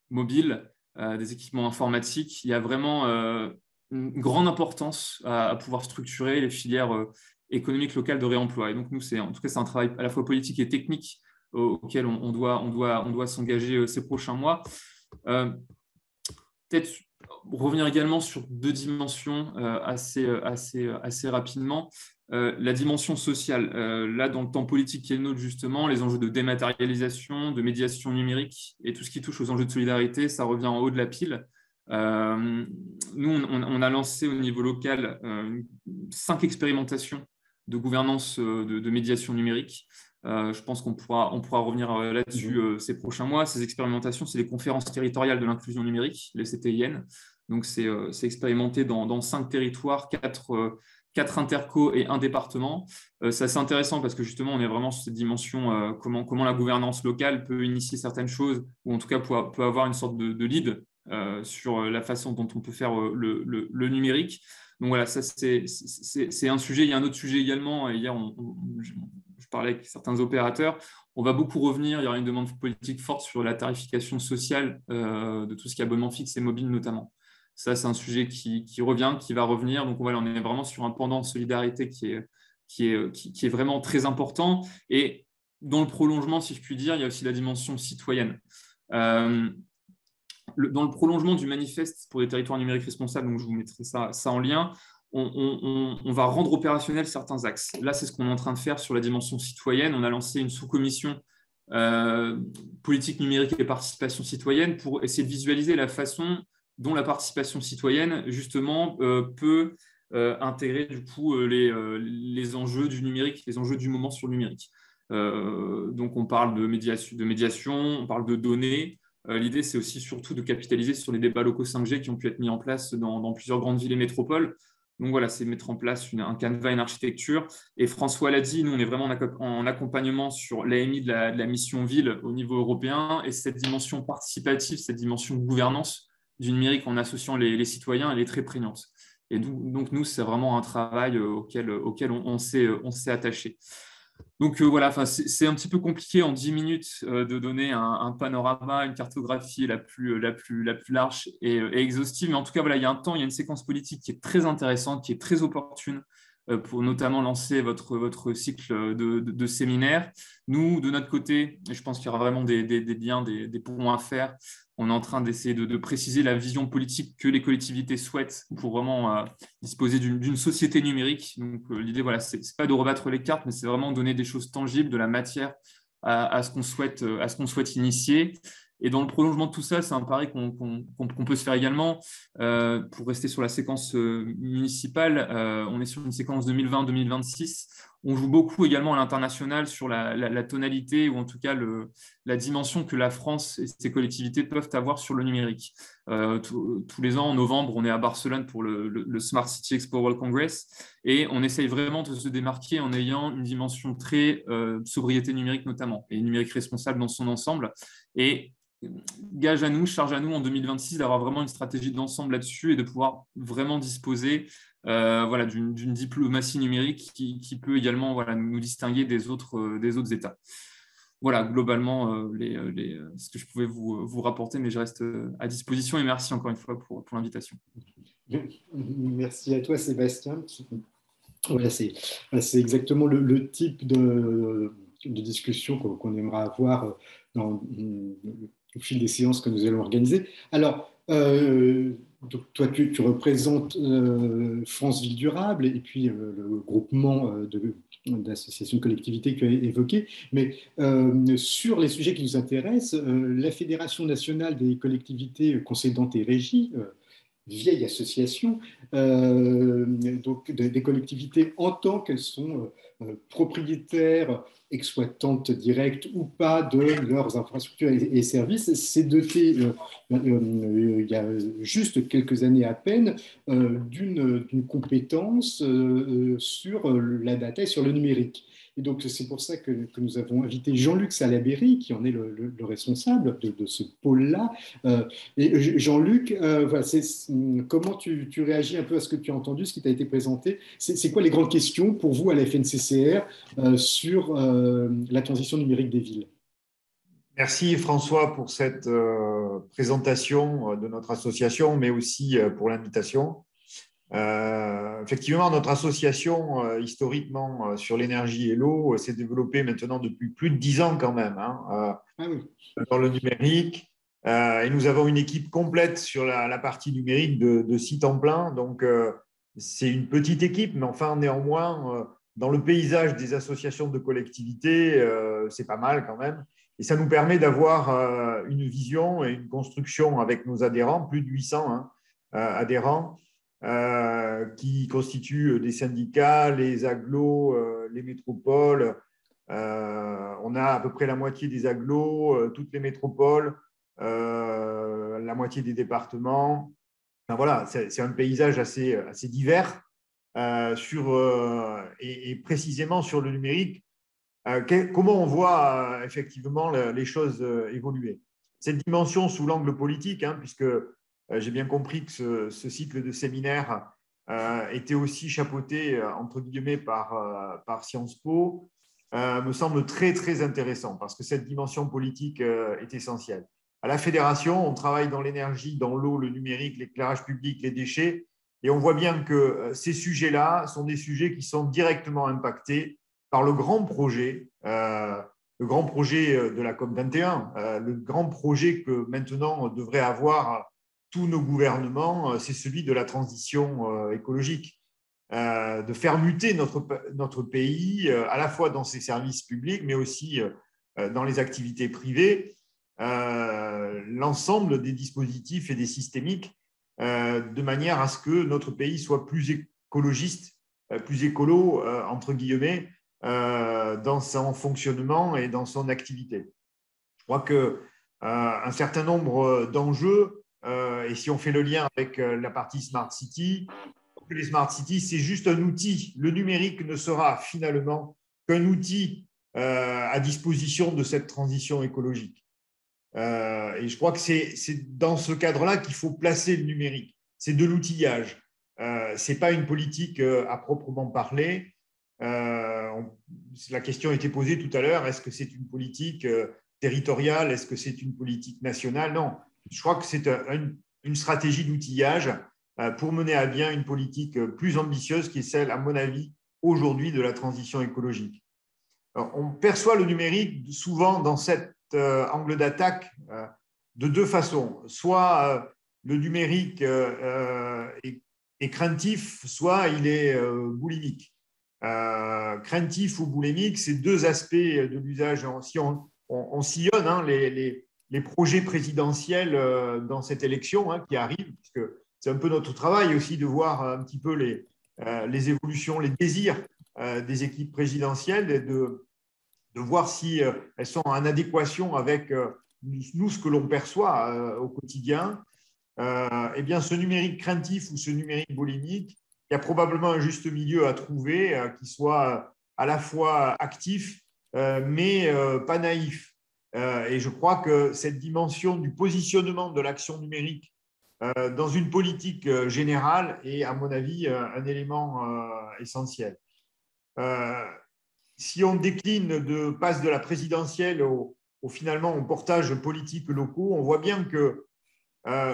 mobiles, des équipements informatiques, il y a vraiment une grande importance à pouvoir structurer les filières économiques locales de réemploi. Et donc, nous, en tout cas, c'est un travail à la fois politique et technique auquel on doit s'engager ces prochains mois. Peut-être revenir également sur deux dimensions assez rapidement. La dimension sociale, là dans le temps politique qui est le nôtre justement, les enjeux de dématérialisation, de médiation numérique et tout ce qui touche aux enjeux de solidarité, ça revient en haut de la pile. Nous, on a lancé au niveau local 5 expérimentations de gouvernance de médiation numérique. Je pense qu'on pourra revenir là-dessus ces prochains mois. Ces expérimentations, c'est les conférences territoriales de l'inclusion numérique, les CTIN. Donc, c'est expérimenté dans 5 territoires, 4 intercos et 1 département. C'est assez intéressant parce que justement, on est vraiment sur cette dimension comment la gouvernance locale peut initier certaines choses ou en tout cas peut avoir une sorte de lead sur la façon dont on peut faire le numérique. Donc voilà, ça c'est un sujet. Il y a un autre sujet également. Hier, je parlais avec certains opérateurs. On va beaucoup revenir. Il y aura une demande politique forte sur la tarification sociale de tout ce qui est abonnement fixe et mobile notamment. Ça, c'est un sujet qui revient, qui va revenir. Donc, voilà, on est vraiment sur un pendant de solidarité qui est vraiment très important. Et dans le prolongement, si je puis dire, il y a aussi la dimension citoyenne. Dans le prolongement du manifeste pour les territoires numériques responsables, donc je vous mettrai ça en lien, on va rendre opérationnels certains axes. Là, c'est ce qu'on est en train de faire sur la dimension citoyenne. On a lancé une sous-commission politique numérique et participation citoyenne pour essayer de visualiser la façon dont la participation citoyenne, justement, peut intégrer du coup les enjeux du numérique, les enjeux du moment sur le numérique. Donc, on parle de médiation, on parle de données. L'idée, c'est aussi surtout de capitaliser sur les débats locaux 5G qui ont pu être mis en place dans plusieurs grandes villes et métropoles. Donc voilà, c'est mettre en place un canevas, une architecture. Et François l'a dit, nous, on est vraiment en accompagnement sur l'AMI de la mission ville au niveau européen. Et cette dimension participative, cette dimension de gouvernance du numérique en associant les citoyens, elle est très prégnante. Et donc nous, c'est vraiment un travail auquel on s'est attaché. Donc voilà, c'est un petit peu compliqué en 10 minutes de donner un panorama, une cartographie la plus large et exhaustive. Mais en tout cas, voilà, il y a un temps, il y a une séquence politique qui est très intéressante, qui est très opportune pour notamment lancer votre cycle de séminaires. Nous, de notre côté, et je pense qu'il y aura vraiment des liens, des ponts à faire. On est en train d'essayer de préciser la vision politique que les collectivités souhaitent pour vraiment disposer d'une société numérique. Donc, l'idée, voilà, c'est pas de rebattre les cartes, mais c'est vraiment donner des choses tangibles, de la matière à ce qu'on souhaite initier. Et dans le prolongement de tout ça, c'est un pari qu'on peut se faire également. Pour rester sur la séquence municipale, on est sur une séquence 2020-2026. On joue beaucoup également à l'international sur la tonalité ou en tout cas la dimension que la France et ses collectivités peuvent avoir sur le numérique. Tous les ans, en novembre, on est à Barcelone pour le Smart City Expo World Congress et on essaye vraiment de se démarquer en ayant une dimension très sobriété numérique notamment et numérique responsable dans son ensemble. Et gage à nous, charge à nous en 2026 d'avoir vraiment une stratégie d'ensemble là-dessus et de pouvoir vraiment disposer d'une diplomatie numérique qui peut également nous distinguer des autres États. Voilà, globalement, ce que je pouvais vous rapporter, mais je reste à disposition et merci encore une fois pour l'invitation. Merci à toi, Sébastien. Voilà, c'est exactement le type de discussion qu'on aimerait avoir au fil des séances que nous allons organiser. Alors, donc toi, tu représentes France Ville Durable et puis le groupement d'associations de collectivités que tu as évoqué. Mais sur les sujets qui nous intéressent, la Fédération nationale des collectivités concédantes et régies, vieille association, donc des collectivités en tant qu'elles sont propriétaires, exploitantes directes ou pas de leurs infrastructures et services, s'est dotée il y a juste quelques années à peine d'une compétence sur la data et sur le numérique. Et donc, c'est pour ça que nous avons invité Jean-Luc Salaberry, qui en est le responsable de ce pôle-là. Et Jean-Luc, voilà, comment tu réagis un peu à ce que tu as entendu, ce qui t'a été présenté? C'est quoi les grandes questions pour vous à la FNCCR sur la transition numérique des villes? Merci François pour cette présentation de notre association, mais aussi pour l'invitation. Effectivement, notre association, historiquement, sur l'énergie et l'eau, s'est développée maintenant depuis plus de 10 ans quand même, dans le numérique. Et nous avons une équipe complète sur la partie numérique de 6 temps plein. Donc, c'est une petite équipe, mais enfin, néanmoins, dans le paysage des associations de collectivités, c'est pas mal quand même. Et ça nous permet d'avoir une vision et une construction avec nos adhérents, plus de 800 adhérents, qui constituent des syndicats, les agglos, les métropoles. On a à peu près la moitié des agglos, toutes les métropoles, la moitié des départements. Enfin, voilà, c'est un paysage assez divers et précisément sur le numérique. Comment on voit effectivement les choses évoluer. Cette dimension sous l'angle politique, puisque j'ai bien compris que ce cycle de séminaire était aussi chapeauté, entre guillemets, par Sciences Po, me semble très, très intéressant parce que cette dimension politique est essentielle. À la Fédération, on travaille dans l'énergie, dans l'eau, le numérique, l'éclairage public, les déchets, et on voit bien que ces sujets-là sont des sujets qui sont directement impactés par le grand projet de la COP21, le grand projet que maintenant devraient avoir tous nos gouvernements, c'est celui de la transition écologique, de faire muter notre pays à la fois dans ses services publics, mais aussi dans les activités privées, l'ensemble des dispositifs et des systémiques, de manière à ce que notre pays soit plus écologiste, plus écolo, entre guillemets, dans son fonctionnement et dans son activité. Je crois qu'un certain nombre d'enjeux, et si on fait le lien avec la partie Smart City, les Smart Cities, c'est juste un outil. Le numérique ne sera finalement qu'un outil à disposition de cette transition écologique. Et je crois que c'est dans ce cadre-là qu'il faut placer le numérique. C'est de l'outillage. Ce n'est pas une politique à proprement parler. La question a été posée tout à l'heure, est-ce que c'est une politique territoriale, est-ce que c'est une politique nationale? Non, je crois que c'est une stratégie d'outillage pour mener à bien une politique plus ambitieuse qui est celle, à mon avis, aujourd'hui de la transition écologique. Alors, on perçoit le numérique souvent dans cet angle d'attaque de deux façons. Soit le numérique est craintif, soit il est boulimique. Craintif ou boulimique, c'est deux aspects de l'usage. Si on sillonne les projets présidentiels dans cette élection qui arrive, parce que c'est un peu notre travail aussi de voir un petit peu les évolutions, les désirs des équipes présidentielles et de voir si elles sont en adéquation avec nous, ce que l'on perçoit au quotidien. Eh bien, ce numérique craintif ou ce numérique boulimique, il y a probablement un juste milieu à trouver qui soit à la fois actif, mais pas naïf. Et je crois que cette dimension du positionnement de l'action numérique dans une politique générale est, à mon avis, un élément essentiel. Si on décline passe de la présidentielle finalement au portage politique locaux, on voit bien que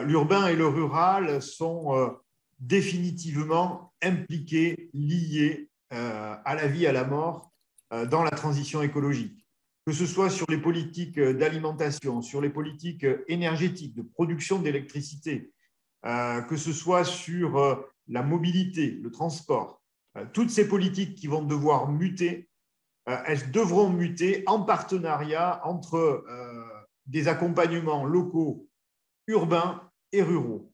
l'urbain et le rural sont définitivement impliqués, liés à la vie, à la mort dans la transition écologique. que ce soit sur les politiques d'alimentation, sur les politiques énergétiques, de production d'électricité, que ce soit sur la mobilité, le transport. Toutes ces politiques qui vont devoir muter, elles devront muter en partenariat entre des accompagnements locaux, urbains et ruraux.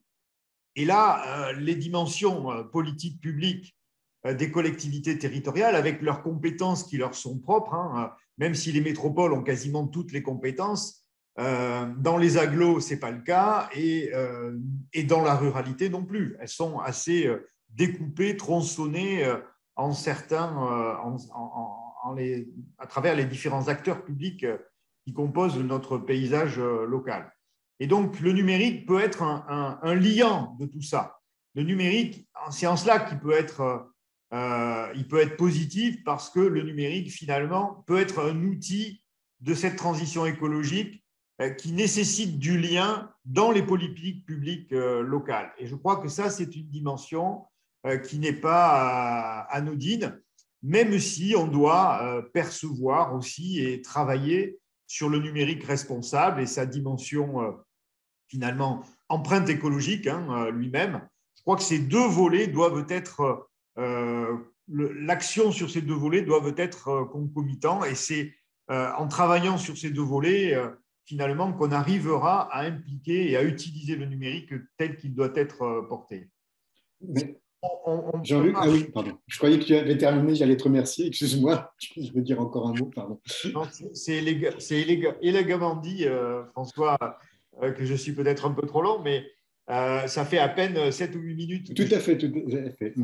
Et là, les dimensions politiques publiques des collectivités territoriales, avec leurs compétences qui leur sont propres, hein, même si les métropoles ont quasiment toutes les compétences, dans les agglos, ce n'est pas le cas, et dans la ruralité non plus. Elles sont assez découpées, tronçonnées en certains, à travers les différents acteurs publics qui composent notre paysage local. Et donc, le numérique peut être un liant de tout ça. Le numérique, c'est en cela qu'il peut être, il peut être positif, parce que le numérique, finalement, peut être un outil de cette transition écologique qui nécessite du lien dans les politiques publiques locales. Et je crois que ça, c'est une dimension qui n'est pas anodine, même si on doit percevoir aussi et travailler sur le numérique responsable et sa dimension finalement empreinte écologique lui-même. Je crois que ces deux volets doivent être, l'action sur ces deux volets doivent être concomitants, et c'est en travaillant sur ces deux volets finalement qu'on arrivera à impliquer et à utiliser le numérique tel qu'il doit être porté. Mais... Jean-Luc, ah oui, pardon. Je croyais que tu avais terminé, j'allais te remercier. Excuse-moi, je veux dire encore un mot, pardon. C'est élégamment dit, François, que je suis peut-être un peu trop long, mais ça fait à peine 7 ou 8 minutes. Tout à fait, tout à fait.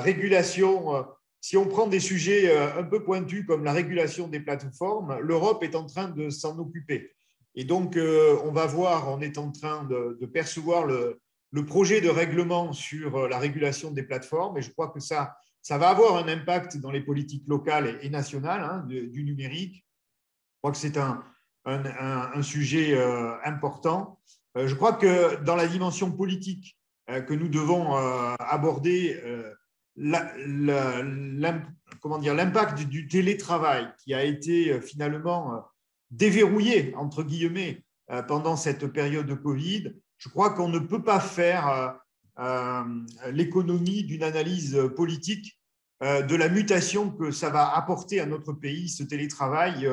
Régulation, si on prend des sujets un peu pointus comme la régulation des plateformes, l'Europe est en train de s'en occuper. Et donc, on va voir, on est en train de percevoir le projet de règlement sur la régulation des plateformes, et je crois que ça va avoir un impact dans les politiques locales et nationales du numérique. Je crois que c'est un sujet important. Je crois que dans la dimension politique que nous devons aborder, l'impact du télétravail qui a été finalement déverrouillé, entre guillemets, pendant cette période de Covid. Je crois qu'on ne peut pas faire l'économie d'une analyse politique de la mutation que ça va apporter à notre pays, ce télétravail,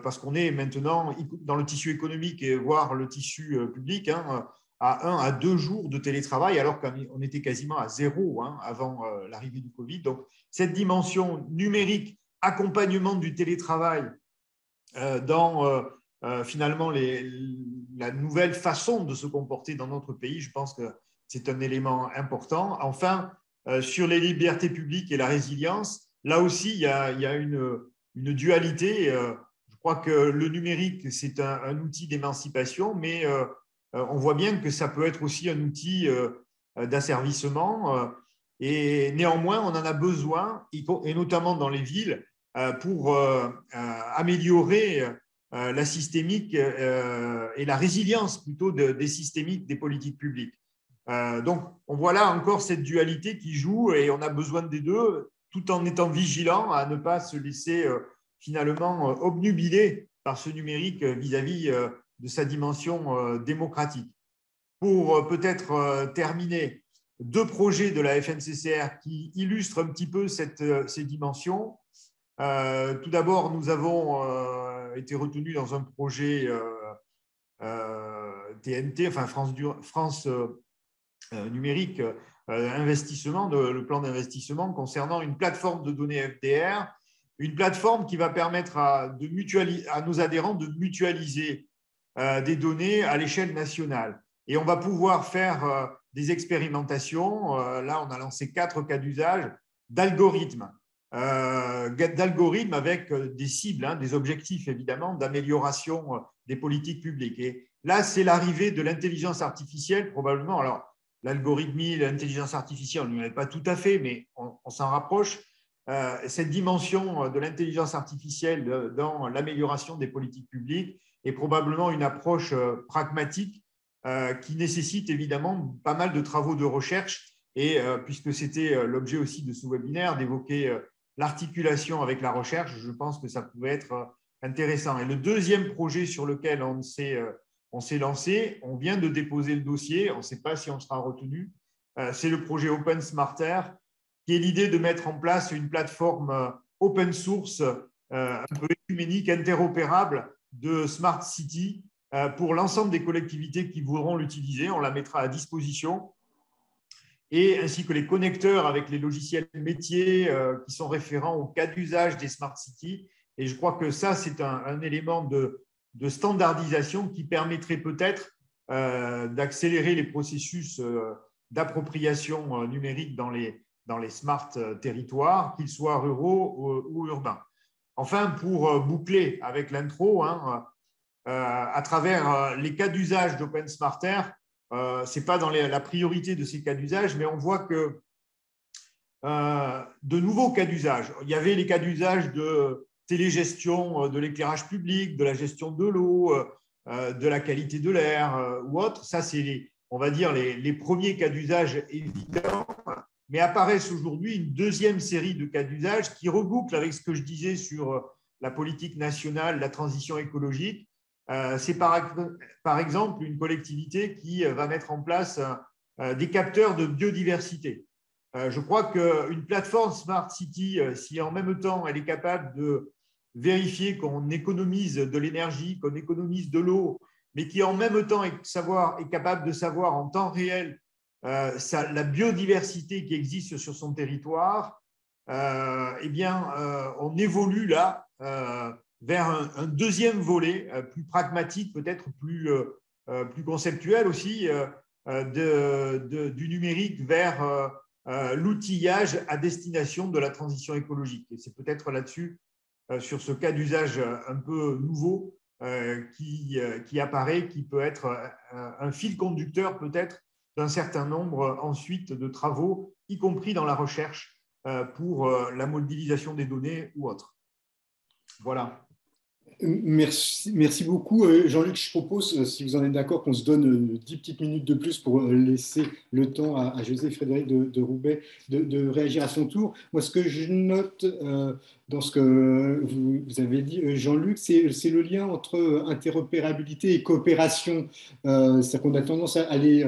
parce qu'on est maintenant dans le tissu économique et voire le tissu public à 1 à 2 jours de télétravail, alors qu'on était quasiment à 0 avant l'arrivée du Covid. Donc, cette dimension numérique, accompagnement du télétravail dans finalement la nouvelle façon de se comporter dans notre pays, je pense que c'est un élément important. Enfin, sur les libertés publiques et la résilience, là aussi, il y a une dualité. Je crois que le numérique, c'est un outil d'émancipation, mais on voit bien que ça peut être aussi un outil d'asservissement. Et néanmoins, on en a besoin, et notamment dans les villes, pour améliorer la systémique et la résilience plutôt des systémiques des politiques publiques. Donc, on voit là encore cette dualité qui joue, et on a besoin des deux, tout en étant vigilant à ne pas se laisser finalement obnubiler par ce numérique vis-à-vis de sa dimension démocratique. Pour peut-être terminer, 2 projets de la FNCCR qui illustrent un petit peu ces dimensions. Tout d'abord, nous avons été retenus dans un projet TNT, enfin France numérique, investissement, le plan d'investissement concernant une plateforme de données FDR, une plateforme qui va permettre à nos adhérents de mutualiser des données à l'échelle nationale. Et on va pouvoir faire des expérimentations. Là, on a lancé 4 cas d'usage d'algorithmes avec des cibles, des objectifs évidemment d'amélioration des politiques publiques. Et là, c'est l'arrivée de l'intelligence artificielle probablement. Alors, l'algorithmie, l'intelligence artificielle, on n'y est pas tout à fait, mais on s'en rapproche. Cette dimension de l'intelligence artificielle dans l'amélioration des politiques publiques est probablement une approche pragmatique qui nécessite évidemment pas mal de travaux de recherche, et puisque c'était l'objet aussi de ce webinaire d'évoquer l'articulation avec la recherche, je pense que ça pouvait être intéressant. Et le deuxième projet sur lequel on s'est lancé, on vient de déposer le dossier, on ne sait pas si on sera retenu, c'est le projet Open Smarter, qui est l'idée de mettre en place une plateforme open source, un peu écuménique, interopérable de Smart City pour l'ensemble des collectivités qui voudront l'utiliser. On la mettra à disposition, et ainsi que les connecteurs avec les logiciels métiers qui sont référents au cas d'usage des Smart Cities. Et je crois que ça, c'est un élément de standardisation qui permettrait peut-être d'accélérer les processus d'appropriation numérique dans les smart territoires, qu'ils soient ruraux ou urbains. Enfin, pour boucler avec l'intro, à travers les cas d'usage d'Open Smarter, ce n'est pas dans la priorité de ces cas d'usage, mais on voit que de nouveaux cas d'usage. Il y avait les cas d'usage de télégestion de l'éclairage public, de la gestion de l'eau, de la qualité de l'air ou autre. Ça, c'est, on va dire, les premiers cas d'usage évidents. Mais apparaissent aujourd'hui une deuxième série de cas d'usage qui reboucle avec ce que je disais sur la politique nationale, la transition écologique. C'est par exemple une collectivité qui va mettre en place des capteurs de biodiversité. Je crois qu'une plateforme Smart City, si en même temps elle est capable de vérifier qu'on économise de l'énergie, qu'on économise de l'eau, mais qui en même temps est capable de savoir en temps réel la biodiversité qui existe sur son territoire, eh bien, on évolue là vers un deuxième volet plus pragmatique, peut-être plus conceptuel aussi, du numérique vers l'outillage à destination de la transition écologique. Et c'est peut-être là-dessus, sur ce cas d'usage un peu nouveau qui apparaît, qui peut être un fil conducteur peut-être d'un certain nombre ensuite de travaux, y compris dans la recherche pour la modélisation des données ou autre. Voilà. Merci beaucoup. Jean-Luc, je propose, si vous en êtes d'accord, qu'on se donne 10 petites minutes de plus pour laisser le temps à José Frédéric de Roubaix de réagir à son tour. Moi, ce que je note dans ce que vous avez dit, Jean-Luc, c'est le lien entre interopérabilité et coopération. C'est-à-dire qu'on a tendance à les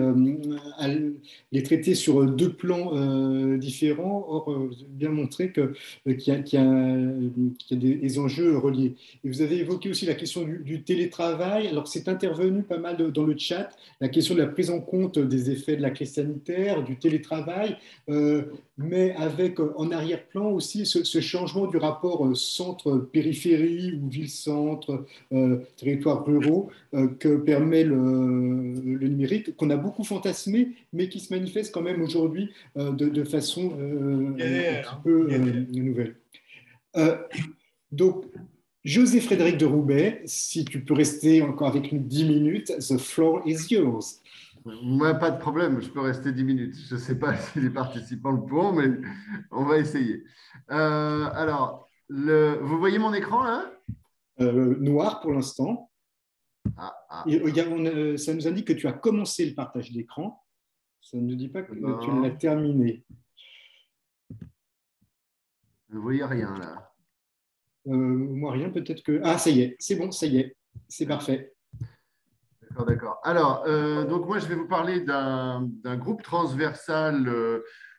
traiter sur deux plans différents. Or, vous avez bien montré qu'il y a des enjeux reliés. Et vous avez évoqué aussi la question du télétravail. Alors, c'est intervenu pas mal dans le chat, la question de la prise en compte des effets de la crise sanitaire, du télétravail, mais avec en arrière-plan aussi ce changement du rapport centre-périphérie ou ville-centre, territoires ruraux que permet le numérique, qu'on a beaucoup fantasmé, mais qui se manifeste quand même aujourd'hui de façon un petit peu nouvelle. Donc, José Frédéric de Roubaix, si tu peux rester encore avec nous 10 minutes, the floor is yours. Moi, pas de problème, je peux rester 10 minutes. Je ne sais pas si les participants le pourront, mais on va essayer. Alors, vous voyez mon écran là? Noir pour l'instant. Ça nous indique que tu as commencé le partage d'écran. Ça ne nous dit pas que tu l'as terminé. Vous ne voyez rien là? Moi, rien, peut-être que… Ah, ça y est, c'est bon, ça y est, c'est parfait. D'accord. Alors, donc moi, je vais vous parler d'un groupe transversal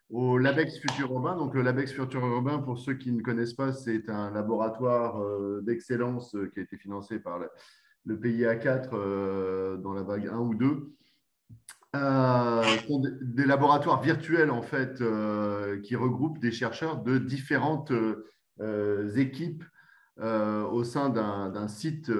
au LabEx Futur Urbain. Donc, le LabEx Futur Urbain, pour ceux qui ne connaissent pas, c'est un laboratoire d'excellence qui a été financé par le PIA 4 dans la vague 1 ou 2. Ce sont des laboratoires virtuels, en fait, qui regroupent des chercheurs de différentes équipes au sein d'un site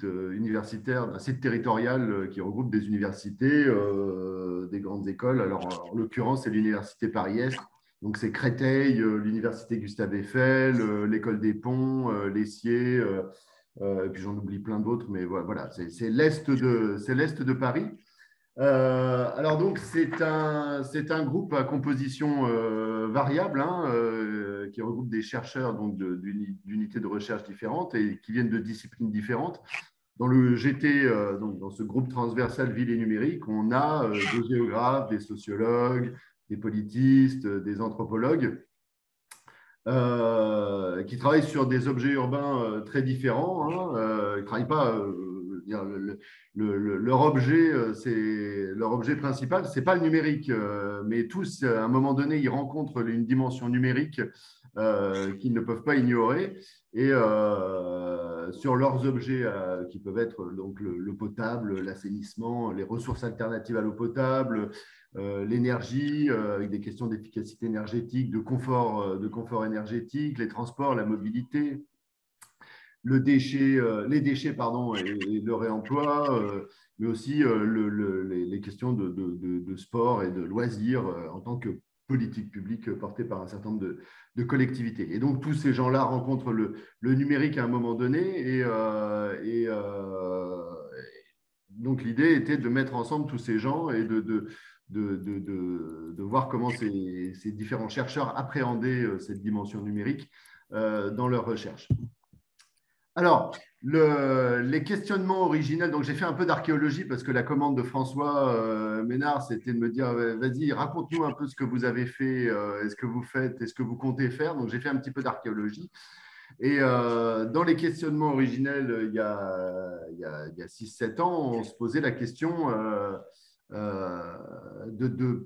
universitaire, d'un site territorial qui regroupe des universités, des grandes écoles. Alors, en l'occurrence, c'est l'université Paris-Est. Donc, c'est Créteil, l'université Gustave Eiffel, l'école des Ponts, l'Essier, et puis j'en oublie plein d'autres, mais voilà, c'est l'Est de Paris. Alors donc c'est un groupe à composition variable qui regroupe des chercheurs donc d'unités de recherche différentes et qui viennent de disciplines différentes. Dans le GT, donc dans ce groupe transversal ville et numérique, on a des géographes, des sociologues, des politistes, des anthropologues. qui travaillent sur des objets urbains très différents. Ils ne travaillent pas. Leur objet principal, ce n'est pas le numérique, mais tous, à un moment donné, ils rencontrent une dimension numérique qu'ils ne peuvent pas ignorer. Et sur leurs objets qui peuvent être donc le potable, l'assainissement, les ressources alternatives à l'eau potable, l'énergie, avec des questions d'efficacité énergétique, de confort énergétique, les transports, la mobilité, les déchets pardon, et le réemploi, mais aussi les questions de sport et de loisirs en tant que politique publique portée par un certain nombre de collectivités. Et donc, tous ces gens-là rencontrent le numérique à un moment donné. Donc, l'idée était de mettre ensemble tous ces gens et de voir comment ces différents chercheurs appréhendaient cette dimension numérique dans leurs recherches. Alors, les questionnements originels, donc j'ai fait un peu d'archéologie parce que la commande de François Ménard, c'était de me dire, vas-y, raconte-nous un peu ce que vous avez fait, est-ce que vous faites, est-ce que vous comptez faire. Donc, j'ai fait un petit peu d'archéologie. Et dans les questionnements originels, il y a 6-7 ans, on se posait la question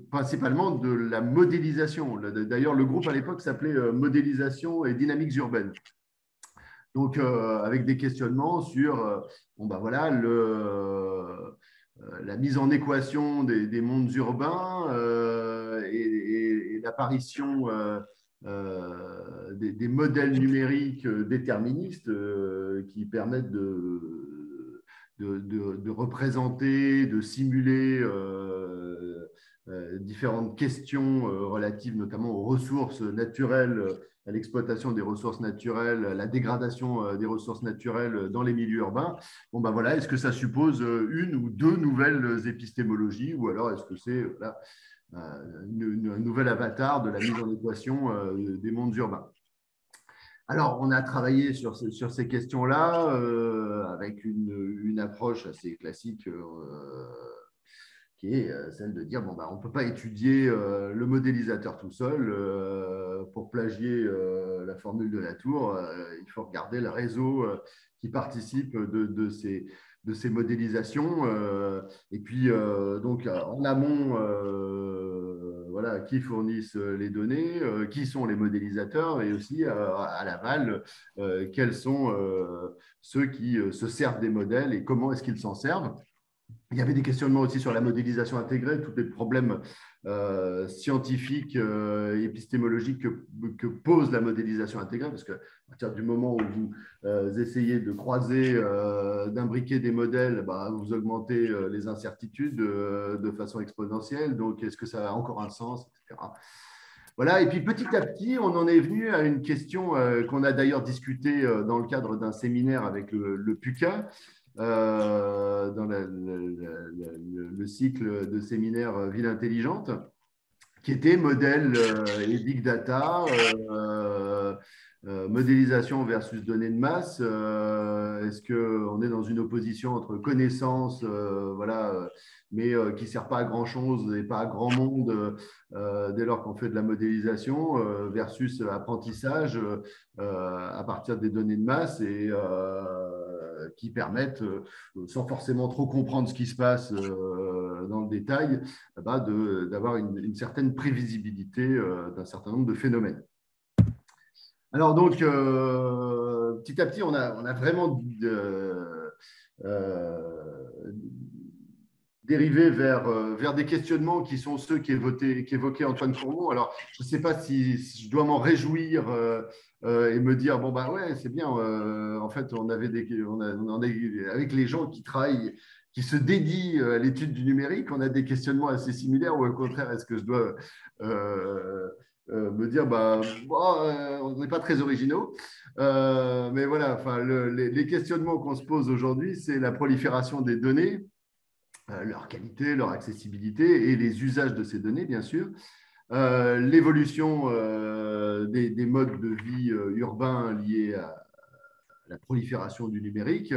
principalement de la modélisation. D'ailleurs, le groupe à l'époque s'appelait Modélisation et dynamiques urbaines. Donc, avec des questionnements sur la mise en équation des mondes urbains et l'apparition des modèles numériques déterministes qui permettent de représenter, de simuler différentes questions relatives notamment aux ressources naturelles, à l'exploitation des ressources naturelles, à la dégradation des ressources naturelles dans les milieux urbains. Est-ce que ça suppose une ou deux nouvelles épistémologies ou alors est-ce que c'est un nouvel avatar de la mise en équation des mondes urbains? Alors, on a travaillé sur ces questions-là avec une approche assez classique qui est celle de dire on ne peut pas étudier le modélisateur tout seul pour plagier la formule de Latour. Il faut regarder le réseau qui participe de ces modélisations. Et puis, donc, en amont, qui fournissent les données, qui sont les modélisateurs et aussi à l'aval, quels sont ceux qui se servent des modèles et comment est-ce qu'ils s'en servent. Il y avait des questionnements aussi sur la modélisation intégrée, tous les problèmes scientifiques, épistémologiques que pose la modélisation intégrée, parce qu'à partir du moment où vous essayez de croiser, d'imbriquer des modèles, vous augmentez les incertitudes de façon exponentielle. Donc, est-ce que ça a encore un sens, etc. Voilà, et puis petit à petit, on en est venu à une question qu'on a d'ailleurs discutée dans le cadre d'un séminaire avec le PUCA, dans le cycle de séminaire Ville intelligente, qui était modèle et big data, modélisation versus données de masse. Est-ce qu'on est dans une opposition entre connaissances, mais qui ne sert pas à grand-chose et pas à grand monde dès lors qu'on fait de la modélisation, versus apprentissage à partir des données de masse et qui permettent, sans forcément trop comprendre ce qui se passe dans le détail, d'avoir une certaine prévisibilité d'un certain nombre de phénomènes. Alors donc, petit à petit, on a vraiment dérivé vers des questionnements qui sont ceux qu'évoquait Antoine Courmont. Alors, je ne sais pas si je dois m'en réjouir et me dire, ouais, c'est bien, en fait, on avait avec les gens qui travaillent, qui se dédient à l'étude du numérique, on a des questionnements assez similaires, ou au contraire, est-ce que je dois me dire, on n'est pas très originaux. Mais voilà, les questionnements qu'on se pose aujourd'hui, c'est la prolifération des données, leur qualité, leur accessibilité et les usages de ces données, bien sûr. L'évolution des modes de vie urbains liés à la prolifération du numérique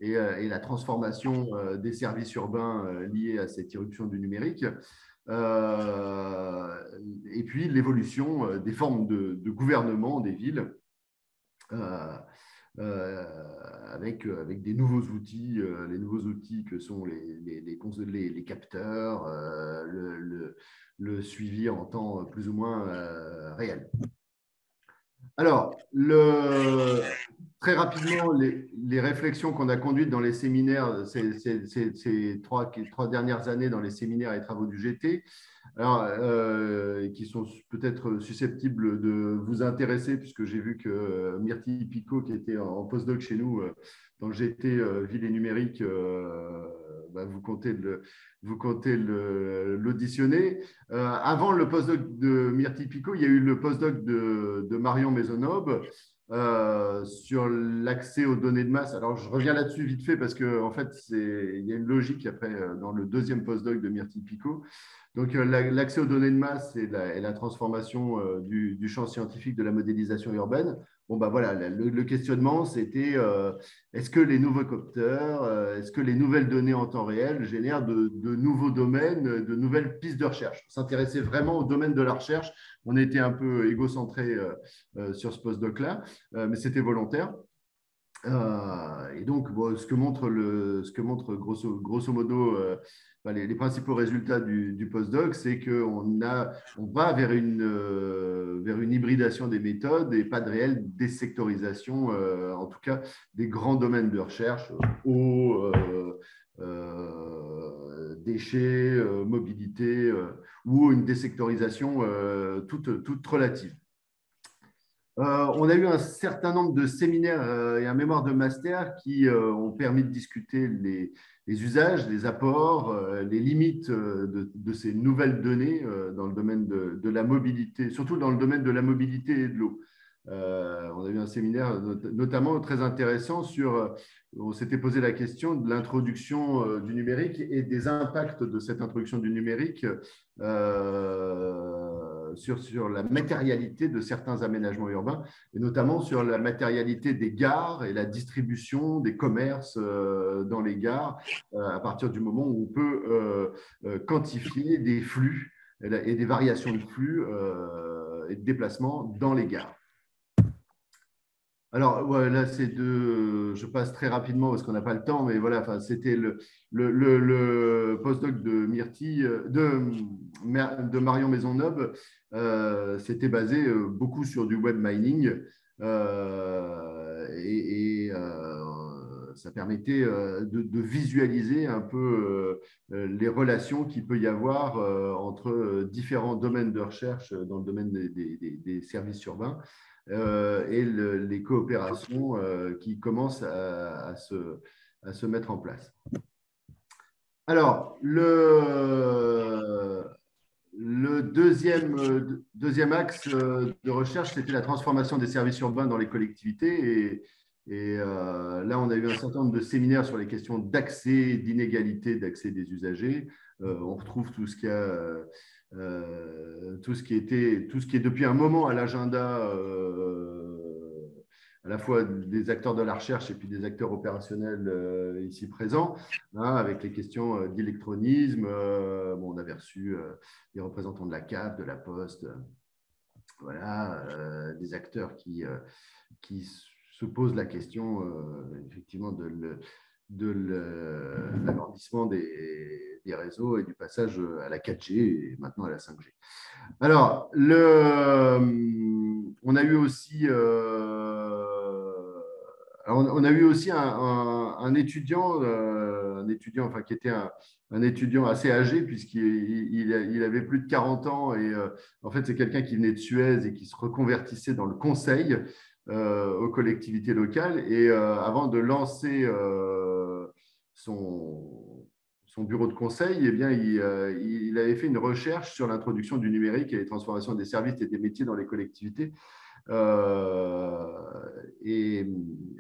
et la transformation des services urbains liés à cette irruption du numérique. et puis l'évolution des formes de gouvernement des villes. Avec des nouveaux outils, les nouveaux outils que sont les capteurs, le suivi en temps plus ou moins réel. Alors, très rapidement, les réflexions qu'on a conduites dans les séminaires, ces trois dernières années dans les séminaires et travaux du GT, alors, qui sont peut-être susceptibles de vous intéresser, puisque j'ai vu que Myrtille Picot, qui était en postdoc chez nous dans le GT Ville et Numérique, vous comptez l'auditionner. Avant le postdoc de Myrtille Picot, il y a eu le postdoc de Marion Maisonneuve sur l'accès aux données de masse. Alors, je reviens là-dessus vite fait parce qu'en fait, il y a une logique après dans le deuxième postdoc de Myrtille Picot. Donc, l'accès aux données de masse et la transformation du champ scientifique de la modélisation urbaine. Bon, voilà, le questionnement, c'était est-ce que les nouveaux capteurs, est-ce que les nouvelles données en temps réel génèrent de nouveaux domaines, de nouvelles pistes de recherche? On s'intéressait vraiment au domaine de la recherche. On était un peu égocentré sur ce postdoc-là, mais c'était volontaire. Et donc, ce que montre grosso modo les principaux résultats du postdoc, c'est qu'on va vers une hybridation des méthodes et pas de réelle désectorisation, en tout cas des grands domaines de recherche, eau, déchets, mobilité, ou une désectorisation toute relative. On a eu un certain nombre de séminaires et un mémoire de master qui ont permis de discuter les usages, les apports, les limites de ces nouvelles données dans le domaine de la mobilité, surtout dans le domaine de la mobilité et de l'eau. On a eu un séminaire notamment très intéressant on s'était posé la question de l'introduction du numérique et des impacts de cette introduction du numérique sur la matérialité de certains aménagements urbains, et notamment sur la matérialité des gares et la distribution des commerces dans les gares, à partir du moment où on peut quantifier des flux et des variations de flux et de déplacement dans les gares. Alors, là, je passe très rapidement parce qu'on n'a pas le temps, mais voilà, c'était le postdoc de Myrtille, de Marion Maisonneuve, c'était basé beaucoup sur du web mining et ça permettait de visualiser un peu les relations qu'il peut y avoir entre différents domaines de recherche dans le domaine des services urbains. Et les coopérations qui commencent à se mettre en place. Alors, le deuxième axe de recherche, c'était la transformation des services urbains dans les collectivités. Et là, on a eu un certain nombre de séminaires sur les questions d'accès, d'inégalité d'accès des usagers. On retrouve tout ce qui est depuis un moment à l'agenda, à la fois des acteurs de la recherche et puis des acteurs opérationnels ici présents, avec les questions d'électronisme. On avait reçu des représentants de la CAF, de la Poste, voilà, des acteurs qui se posent la question effectivement de l'agrandissement des réseaux et du passage à la 4G et maintenant à la 5G. Alors, on a eu aussi un étudiant, enfin, qui était un étudiant assez âgé puisqu'il avait plus de 40 ans et en fait, c'est quelqu'un qui venait de Suez et qui se reconvertissait dans le conseil aux collectivités locales. Et avant de lancer son bureau de conseil, eh bien, il avait fait une recherche sur l'introduction du numérique et les transformations des services et des métiers dans les collectivités. Et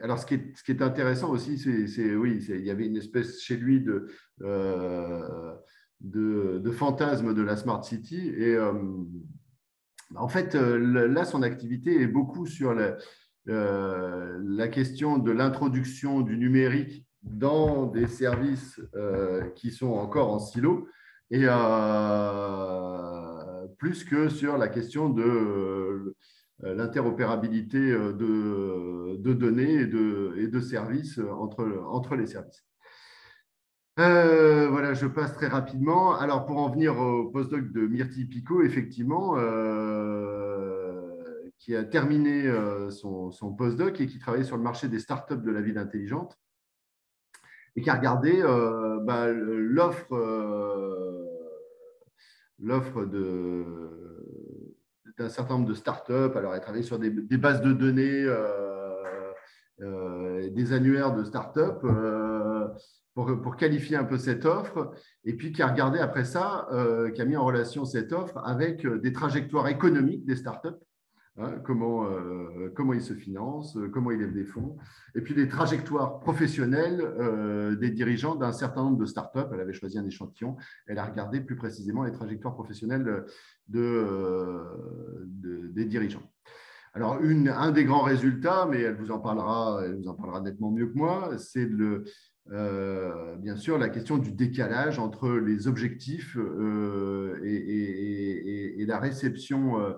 alors, ce qui est intéressant aussi, il y avait une espèce chez lui de fantasme de la Smart City. Et en fait, là, son activité est beaucoup sur la question de l'introduction du numérique dans des services qui sont encore en silo. et plus que sur la question de l'interopérabilité de données et de services entre les services. Voilà, je passe très rapidement. Alors, pour en venir au postdoc de Myrtille Picot, effectivement, qui a terminé son postdoc et qui travaillait sur le marché des startups de la ville intelligente et qui a regardé l'offre d'un certain nombre de startups. Alors, elle travaillait sur des bases de données, des annuaires de startups pour qualifier un peu cette offre, et puis qui a regardé après ça, qui a mis en relation cette offre avec des trajectoires économiques des startups, hein, comment ils se financent, comment ils lèvent des fonds, et puis des trajectoires professionnelles des dirigeants d'un certain nombre de startups. Elle avait choisi un échantillon, elle a regardé plus précisément les trajectoires professionnelles des dirigeants. Alors, un des grands résultats, mais elle vous en parlera nettement mieux que moi, c'est bien sûr la question du décalage entre les objectifs et la réception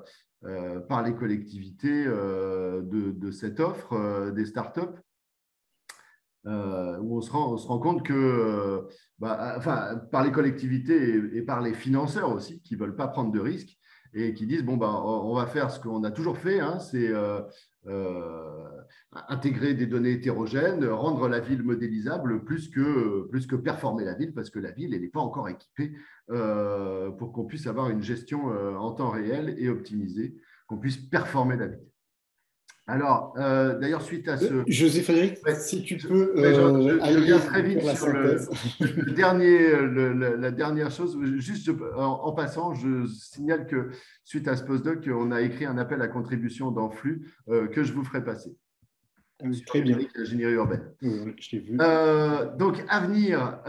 par les collectivités de cette offre des startups, où on se rend compte que, par les collectivités et par les financeurs aussi, qui ne veulent pas prendre de risques et qui disent, on va faire ce qu'on a toujours fait, hein, c'est intégrer des données hétérogènes, rendre la ville modélisable plus que performer la ville, parce que la ville, elle n'est pas encore équipée pour qu'on puisse avoir une gestion en temps réel et optimisée, qu'on puisse performer la ville. Alors, d'ailleurs, suite à ce… José-Frédéric, si tu peux je viens très vite la sur synthèse. la dernière chose. Juste en passant, je signale que suite à ce postdoc, on a écrit un appel à contribution dans Flux que je vous ferai passer. Très bien. L'ingénierie urbaine. Oui, je l'ai vu. Donc, à venir,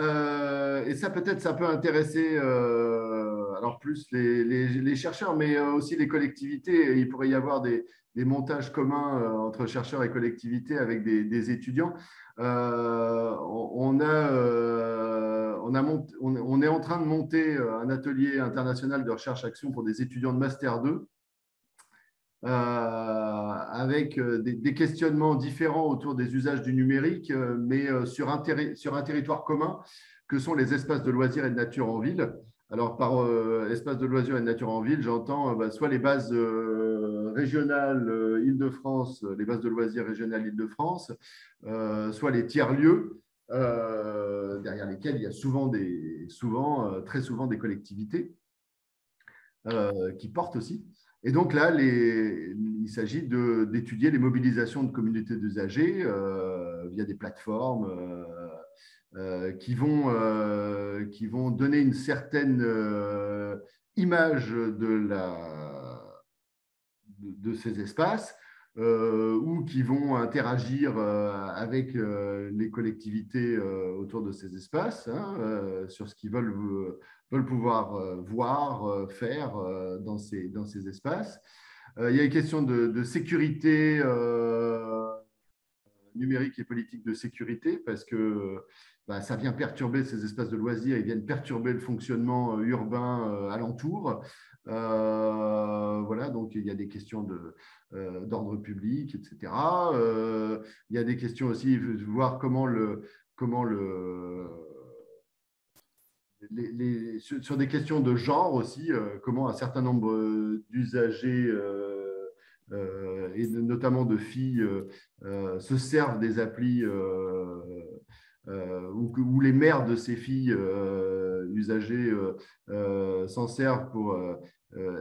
et ça peut-être ça peut intéresser alors plus les chercheurs, mais aussi les collectivités. Il pourrait y avoir des montages communs entre chercheurs et collectivités avec des étudiants. On est en train de monter un atelier international de recherche-action pour des étudiants de Master 2. Avec des questionnements différents autour des usages du numérique, mais sur un territoire commun que sont les espaces de loisirs et de nature en ville. Alors, par espaces de loisirs et de nature en ville, j'entends soit les bases régionales Île-de-France, les bases de loisirs régionales Île-de-France, soit les tiers-lieux, derrière lesquels il y a très souvent des collectivités qui portent aussi. Et donc là, il s'agit d'étudier les mobilisations de communautés d'usagers via des plateformes qui vont donner une certaine image de ces espaces ou qui vont interagir avec les collectivités autour de ces espaces, hein, sur ce qu'ils veulent pouvoir voir, faire dans ces espaces. Il y a une question de sécurité numérique et politique de sécurité, parce que ça vient perturber ces espaces de loisirs, ils viennent perturber le fonctionnement urbain alentour. Voilà, donc il y a des questions d'ordre public, etc. Il y a des questions aussi de voir sur des questions de genre aussi, comment un certain nombre d'usagers et notamment de filles se servent des applis où les mères de ces filles usagées s'en servent pour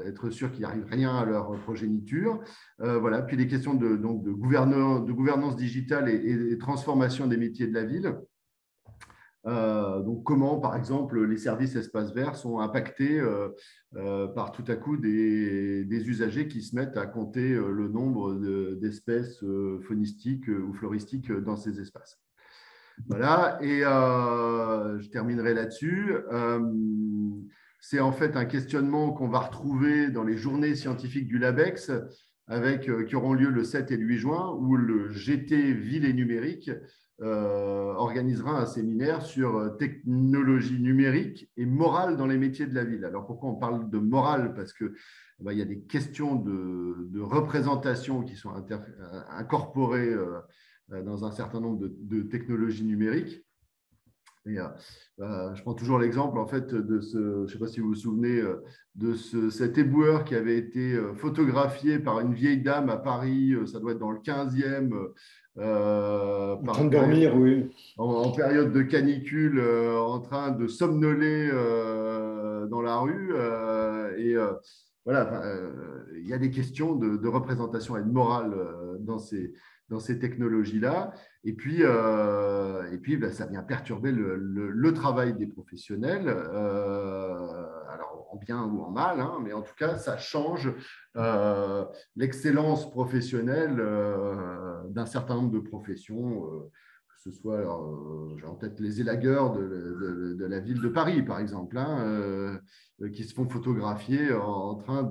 être sûr qu'il n'arrive rien à leur progéniture. Voilà. Puis les questions de gouvernance digitale et transformation des métiers de la ville. Donc, comment, par exemple, les services espaces verts sont impactés par tout à coup des usagers qui se mettent à compter le nombre d'espèces faunistiques ou floristiques dans ces espaces. Voilà, et je terminerai là-dessus. C'est en fait un questionnement qu'on va retrouver dans les journées scientifiques du LabEx qui auront lieu le 7 et le 8 juin, où le GT Ville et Numérique organisera un séminaire sur technologie numérique et morale dans les métiers de la ville. Alors pourquoi on parle de morale? Parce que il y a des questions de représentation qui sont incorporées dans un certain nombre de technologies numériques. Et, je prends toujours l'exemple en fait de je ne sais pas si vous vous souvenez de cet éboueur qui avait été photographié par une vieille dame à Paris, ça doit être dans le 15e, en train de dormir, oui. En période de canicule, en train de somnoler dans la rue. Voilà, il y a des questions de représentation et de morale dans ces technologies-là. Et puis ça vient perturber le travail des professionnels, alors en bien ou en mal, hein, mais en tout cas, ça change l'excellence professionnelle d'un certain nombre de professions, que ce soit, j'ai en tête les élagueurs de la ville de Paris, par exemple, hein, qui se font photographier en train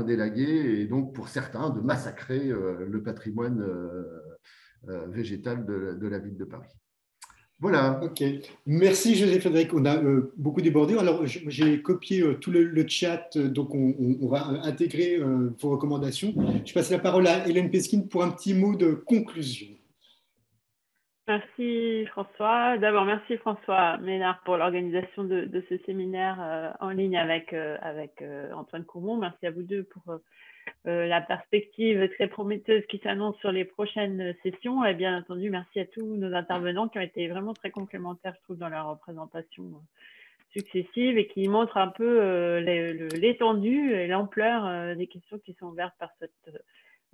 d'élaguer et donc, pour certains, de massacrer le patrimoine végétal de la ville de Paris. Voilà. Ok. Merci José-Frédéric. On a beaucoup débordé. Alors, j'ai copié tout le chat, donc on va intégrer vos recommandations. Je passe la parole à Hélène Pesquine pour un petit mot de conclusion. Merci François. D'abord, merci François Ménard pour l'organisation de ce séminaire en ligne avec Antoine Courmont. Merci à vous deux pour la perspective très prometteuse qui s'annonce sur les prochaines sessions. Et bien entendu, merci à tous nos intervenants qui ont été vraiment très complémentaires, je trouve, dans leur présentation successive et qui montrent un peu l'étendue et l'ampleur des questions qui sont ouvertes par cette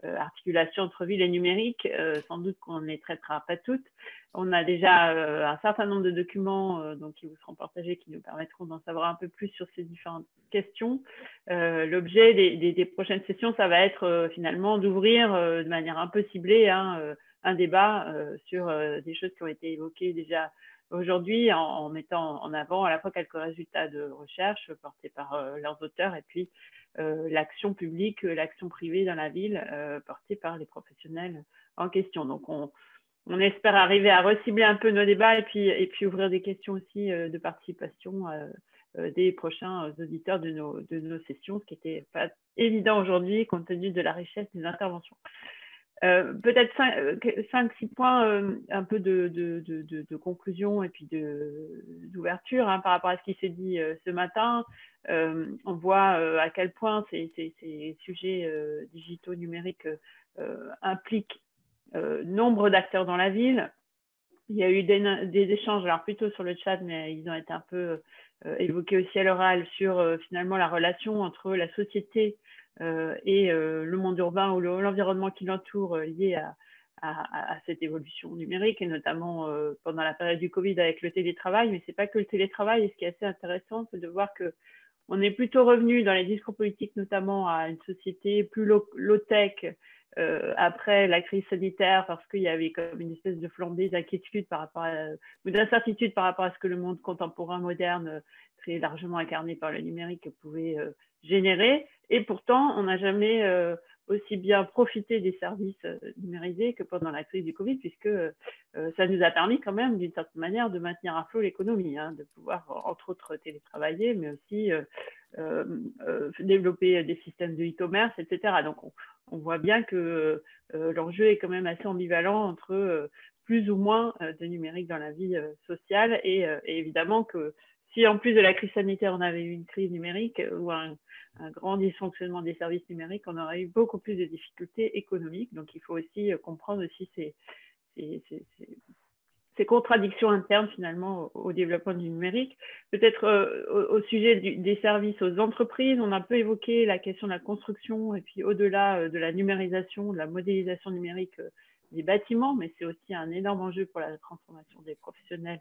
articulation entre ville et numérique. Sans doute qu'on ne les traitera pas toutes. On a déjà un certain nombre de documents qui vous seront partagés qui nous permettront d'en savoir un peu plus sur ces différentes questions. L'objet des prochaines sessions, ça va être finalement d'ouvrir de manière un peu ciblée un débat sur des choses qui ont été évoquées déjà aujourd'hui en mettant en avant à la fois quelques résultats de recherche portés par leurs auteurs et puis l'action publique, l'action privée dans la ville portée par les professionnels en question. Donc, on espère arriver à recibler un peu nos débats et puis ouvrir des questions aussi de participation des prochains auditeurs de nos sessions, ce qui n'était pas évident aujourd'hui compte tenu de la richesse des interventions. Peut-être 5-6 points un peu de conclusion et puis d'ouverture par rapport à ce qui s'est dit ce matin. On voit à quel point ces sujets digitaux numériques impliquent nombre d'acteurs dans la ville. Il y a eu des échanges, alors plutôt sur le chat, mais ils ont été un peu évoqués aussi à l'oral sur finalement la relation entre la société et le monde urbain ou l'environnement qui l'entoure lié à cette évolution numérique, et notamment pendant la période du Covid avec le télétravail. Mais ce n'est pas que le télétravail, et ce qui est assez intéressant, c'est de voir qu'on est plutôt revenu dans les discours politiques, notamment à une société plus low-tech après la crise sanitaire, parce qu'il y avait comme une espèce de flambée d'inquiétude ou d'incertitude par rapport à ce que le monde contemporain moderne, très largement incarné par le numérique, pouvait générer. Et pourtant, on n'a jamais aussi bien profité des services numérisés que pendant la crise du Covid, puisque ça nous a permis quand même, d'une certaine manière, de maintenir à flot l'économie, de pouvoir, entre autres, télétravailler, mais aussi développer des systèmes de e-commerce, etc. Donc, on voit bien que l'enjeu est quand même assez ambivalent entre plus ou moins de numérique dans la vie sociale et évidemment que si en plus de la crise sanitaire, on avait eu une crise numérique ou un grand dysfonctionnement des services numériques, on aurait eu beaucoup plus de difficultés économiques. Donc, il faut aussi comprendre aussi ces contradictions internes finalement au développement du numérique. Peut-être au sujet des services aux entreprises, on a un peu évoqué la question de la construction et puis au-delà de la numérisation, de la modélisation numérique des bâtiments, mais c'est aussi un énorme enjeu pour la transformation des professionnels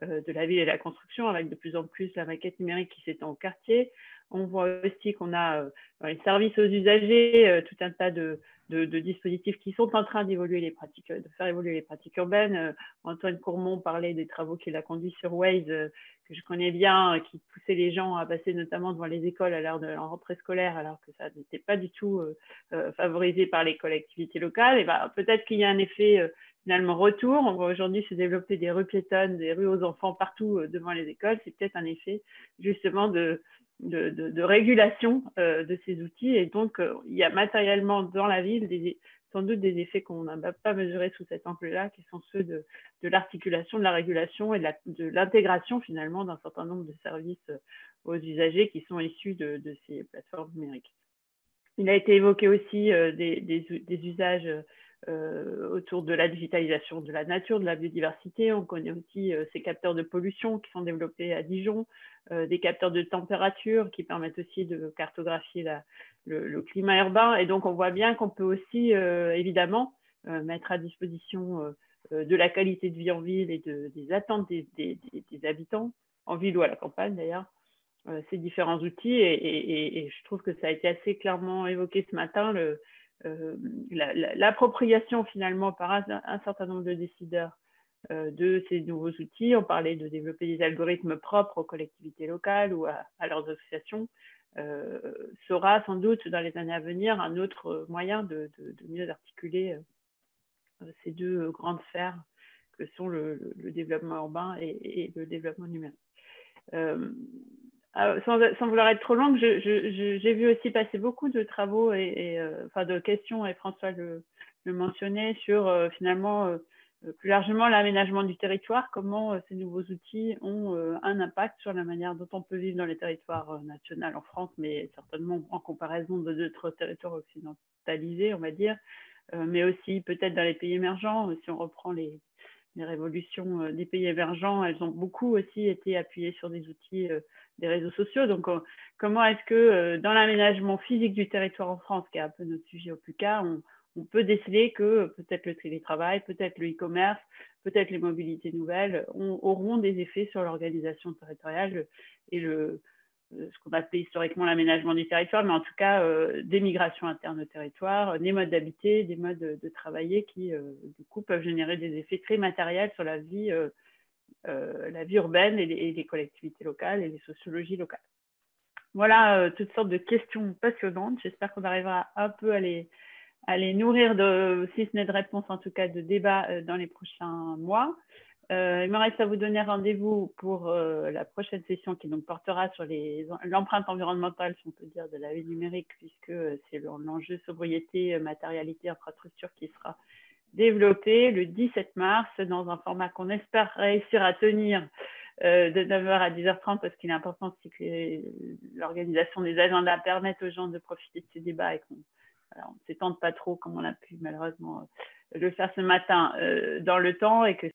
de la ville et de la construction, avec de plus en plus la maquette numérique qui s'étend au quartier. On voit aussi qu'on a dans les services aux usagers tout un tas de dispositifs qui sont en train d'évoluer de faire évoluer les pratiques urbaines. Antoine Courmont parlait des travaux qu'il a conduits sur Waze, que je connais bien, qui poussaient les gens à passer notamment devant les écoles à l'heure de la rentrée scolaire, alors que ça n'était pas du tout favorisé par les collectivités locales. Et peut-être qu'il y a un effet finalement retour. On voit aujourd'hui se développer des rues piétonnes, des rues aux enfants partout devant les écoles. C'est peut-être un effet justement de régulation de ces outils. Et donc, il y a matériellement dans la ville sans doute des effets qu'on n'a pas mesurés sous cet angle-là, qui sont ceux de l'articulation, de la régulation et de l'intégration finalement d'un certain nombre de services aux usagers qui sont issus de ces plateformes numériques. Il a été évoqué aussi des usages autour de la digitalisation de la nature, de la biodiversité. On connaît aussi ces capteurs de pollution qui sont développés à Dijon, des capteurs de température qui permettent aussi de cartographier le climat urbain. Et donc, on voit bien qu'on peut aussi, évidemment, mettre à disposition de la qualité de vie en ville et des attentes des habitants, en ville ou à la campagne d'ailleurs, ces différents outils. Et je trouve que ça a été assez clairement évoqué ce matin, l'appropriation finalement par un certain nombre de décideurs de ces nouveaux outils. On parlait de développer des algorithmes propres aux collectivités locales ou à leurs associations. Sera sans doute dans les années à venir un autre moyen de mieux articuler ces deux grandes sphères que sont le développement urbain et le développement numérique. Sans vouloir être trop longue, j'ai vu aussi passer beaucoup de travaux enfin de questions, et François le mentionnait, sur finalement plus largement l'aménagement du territoire, comment ces nouveaux outils ont un impact sur la manière dont on peut vivre dans les territoires nationaux en France, mais certainement en comparaison de d'autres territoires occidentalisés, on va dire, mais aussi peut-être dans les pays émergents. Si on reprend les révolutions des pays émergents, elles ont beaucoup aussi été appuyées sur des outils des réseaux sociaux. Donc, comment est-ce que dans l'aménagement physique du territoire en France, qui est un peu notre sujet au plus cas, on peut déceler que peut-être le télétravail, peut-être le e-commerce, peut-être les mobilités nouvelles auront des effets sur l'organisation territoriale et ce qu'on appelait historiquement l'aménagement du territoire, mais en tout cas des migrations internes au territoire, des modes d'habiter, des modes de travailler qui, du coup, peuvent générer des effets très matériels sur la vie urbaine et les collectivités locales et les sociologies locales. Voilà toutes sortes de questions passionnantes. J'espère qu'on arrivera un peu à les nourrir, si ce n'est de réponses, en tout cas de débats dans les prochains mois. Il me reste à vous donner rendez-vous pour la prochaine session qui donc portera sur l'empreinte environnementale, si on peut dire, de la vie numérique, puisque c'est l'enjeu sobriété, matérialité, infrastructure qui sera développé le 17 mars dans un format qu'on espère réussir à tenir de 9h à 10h30, parce qu'il est important aussi que l'organisation des agendas permette aux gens de profiter de ces débats et qu'on ne s'étende pas trop comme on a pu malheureusement le faire ce matin dans le temps, et que